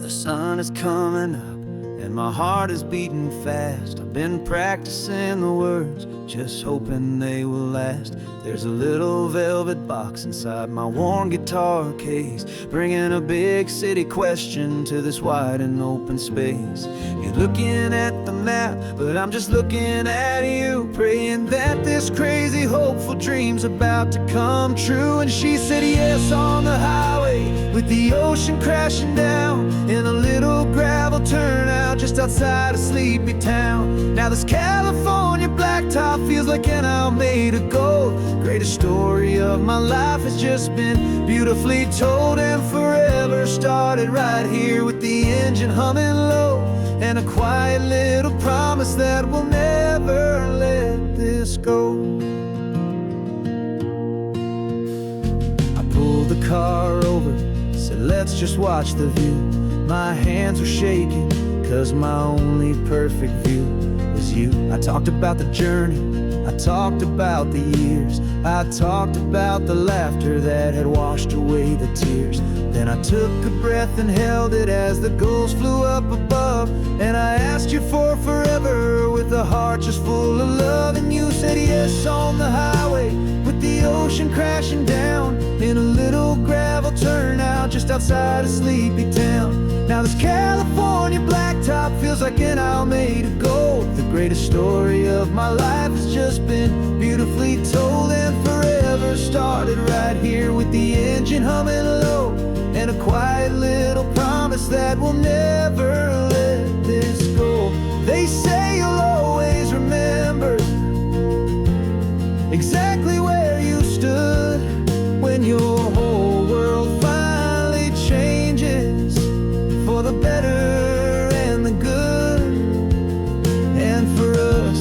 The sun is coming up and my heart is beating fast. I've been practicing the words, just hoping they will last. There's a little velvet box inside my worn guitar case, bringing a big city question to this wide and open space. You're looking at the map, but I'm just looking at you, praying that this crazy hopeful dream's about to come true. And she said yes on the highway, with the ocean crashing down in a little gravel turnout just outside a sleepy town. Now this California blacktop feels like an owl made of gold. Greatest story of my life has just been beautifully told, and forever started right here with the engine humming low, and a quiet little promise that we'll never let this go. I pulled the car over, said let's just watch the view. My hands were shaking, 'cause my only perfect view was you. I talked about the journey, I talked about the years, I talked about the laughter that had washed away the tears. Then I took a breath and held it as the gulls flew up above, and I asked you for forever with a heart just full of love. And you said yes on the highway, with the ocean crashing down in a little gravel turnout just just outside a sleepy town. Now this California blacktop feels like an isle made of gold. The greatest story of my life has just been beautifully told, and forever started right here with the engine humming low, and a quiet little promise that we'll never let this go. They say you'll always remember exactly where you stood when your whole world finally changes for the better and the good. And for us,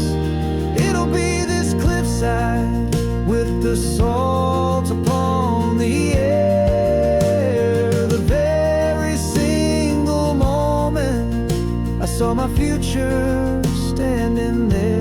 it'll be this cliffside with the salt upon the air. The very single moment I saw my future standing there.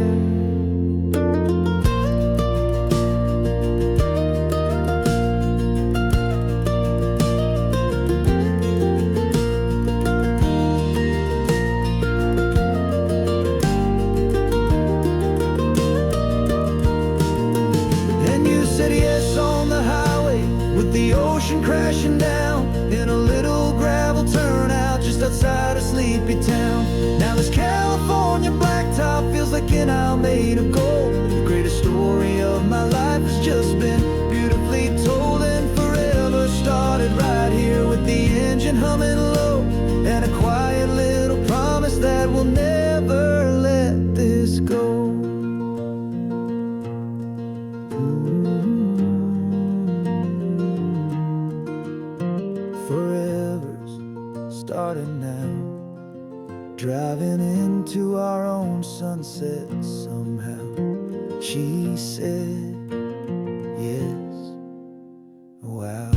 Said yes on the highway with the ocean crashing down in a little gravel turnout just outside a sleepy town. Now this California blacktop feels like an isle made of gold. The greatest story of my life has just been beautifully told, and forever started right here with the engine humming low, and a quiet little promise that we'll never let this go. Forever's started now, driving into our own sunset somehow. She said yes, wow.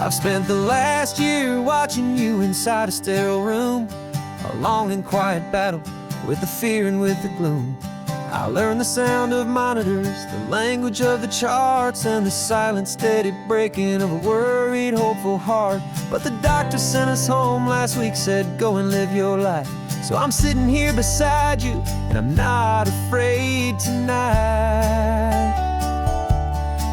I've spent the last year watching you inside a sterile room, a long and quiet battle with the fear and with the gloom. I learned the sound of monitors, the language of the charts, and the silent steady breaking of a worried, hopeful heart. But the doctor sent us home last week, said go and live your life. So I'm sitting here beside you, and I'm not afraid tonight.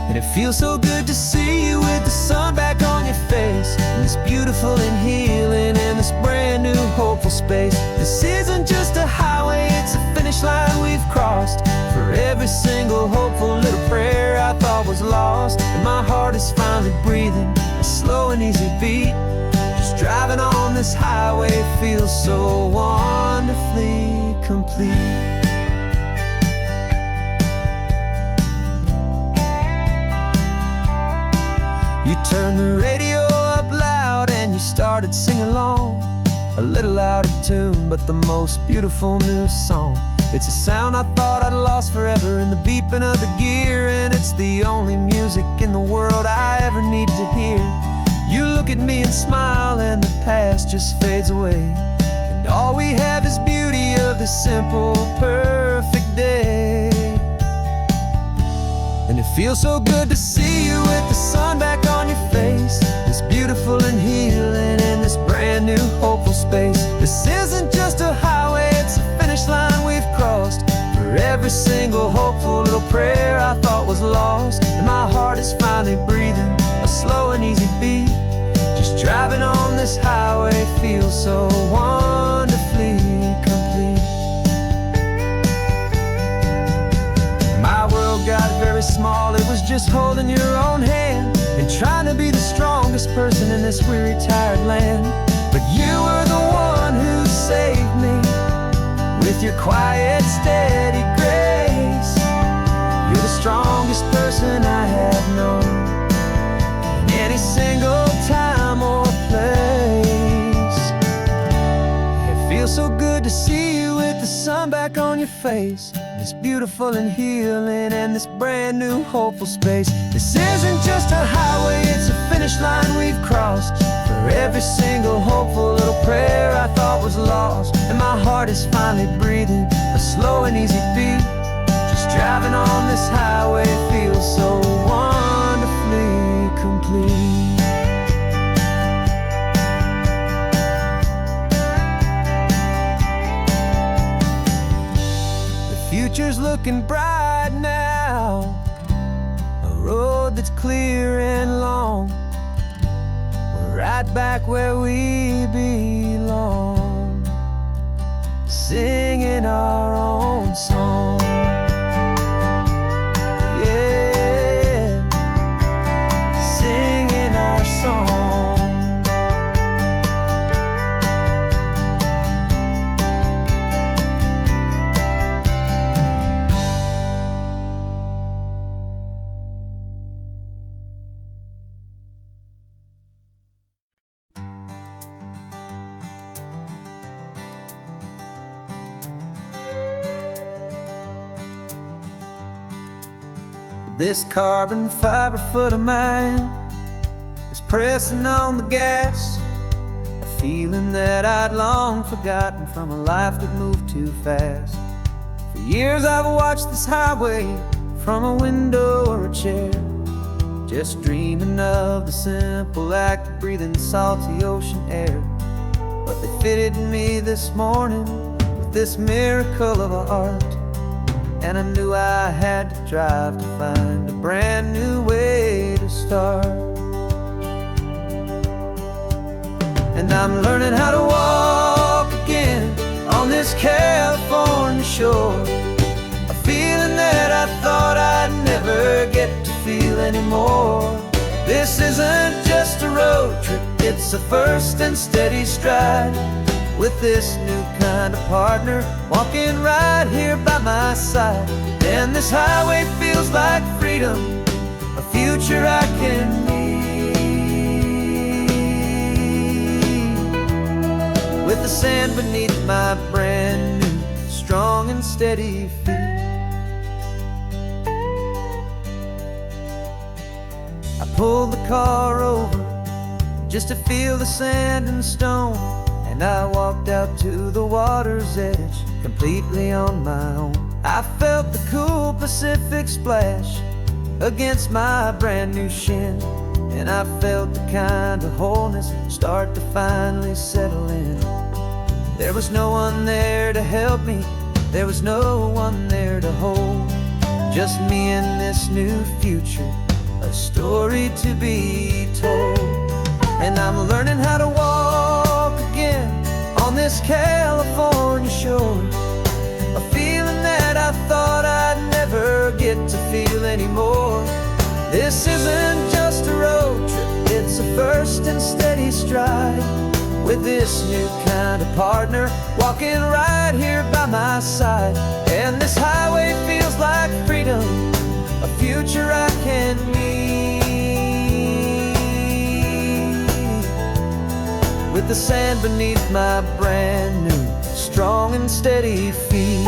And it feels so good to see you with the sun back on your face, and this beautiful and healing in this brand new hopeful space. This isn't just a highway, it's a finish line we've crossed. For every single hopeful little prayer I thought was lost, and my heart is finally breathing a slow and easy beat. Just driving on this highway feels so wonderfully complete. You turned the radio up loud and you started singing along, a little out of tune, but the most beautiful new song. It's a sound I thought I'd lost forever in the beeping of the gear, and it's the only music in the world I ever need to hear. You look at me and smile, and the past just fades away, and all we have is beauty of this simple, perfect day. And it feels so good to see you with the sun back on your face, this beautiful and healing in this brand new hopeful space. This isn't just a highway, it's a finish line we've crossed. For every single hopeful little prayer I thought was lost, and my heart is finally breathing a slow and easy beat. Just driving on this highway feels so wonderfully complete. My world got very small, it was just holding your own hand and trying to be the strongest person in this weary, tired land. But you were the one who saved me with your quiet, steady grace. You're the strongest person I have known in any single time or place. It feels so good to see you with the sun back on your face, this beautiful and healing and this brand new hopeful space. This isn't just a highway, it's a finish line we've crossed. For every single hopeful little prayer I thought was lost. And my heart is finally breathing a slow and easy beat. Just driving on this highway feels so wonderfully complete. The future's looking bright now, a road that's clear and long. We're right back where we belong, singing our own song. Yeah, singing our song. This carbon fiber foot of mine is pressing on the gas, a feeling that I'd long forgotten from a life that moved too fast. For years I've watched this highway from a window or a chair, just dreaming of the simple act of breathing salty ocean air. But they fitted me this morning with this miracle of art, and I knew I had to drive to find a brand new way to start. And I'm learning how to walk again on this California shore, a feeling that I thought I'd never get to feel anymore. This isn't just a road trip, it's a first and steady stride, with this new kind of partner walking right here by my side. And this highway feels like freedom, a future I can need, with the sand beneath my brand new, strong and steady feet. I pulled the car over just to feel the sand and stone, and I walked out to the water's edge, completely on my own. I felt the cool Pacific splash against my brand new shin, and I felt the kind of wholeness start to finally settle in. There was no one there to help me, there was no one there to hold, just me and this new future, a story to be told. And I'm learning how to walk again on this California shore, a feeling that I thought I'd never get to feel anymore. This isn't just a road trip, it's a first and steady stride, with this new kind of partner walking right here by my side. And this highway feels like freedom, a future I can need, with the sand beneath my brand new, strong and steady feet.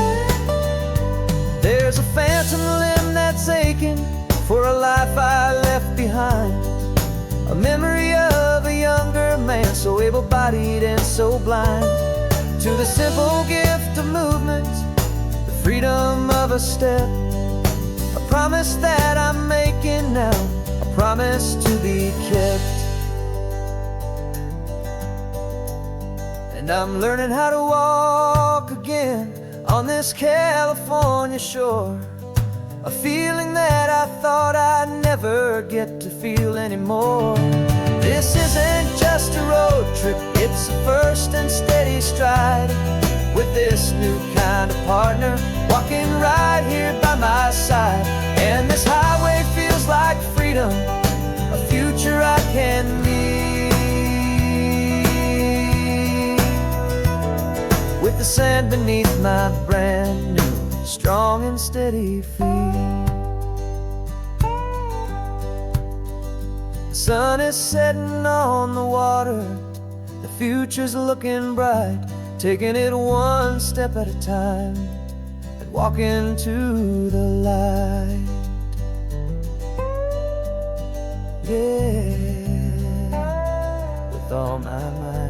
There's a phantom limb that's aching for a life I left behind, a memory of a younger man, so able-bodied and so blind, to the simple gift of movement, the freedom of a step, a promise that I'm making now, a promise to be kept. And I'm learning how to walk again on this California shore, a feeling that I thought I'd never get to feel anymore. This isn't just a road trip, it's a first and steady stride, with this new kind of partner walking right here by my side. And this highway feels like freedom, a future I can need, with the sand beneath my brand new, strong and steady feet. The sun is setting on the water, the future's looking bright, taking it one step at a time and walking to the light. Yeah, with with all my might.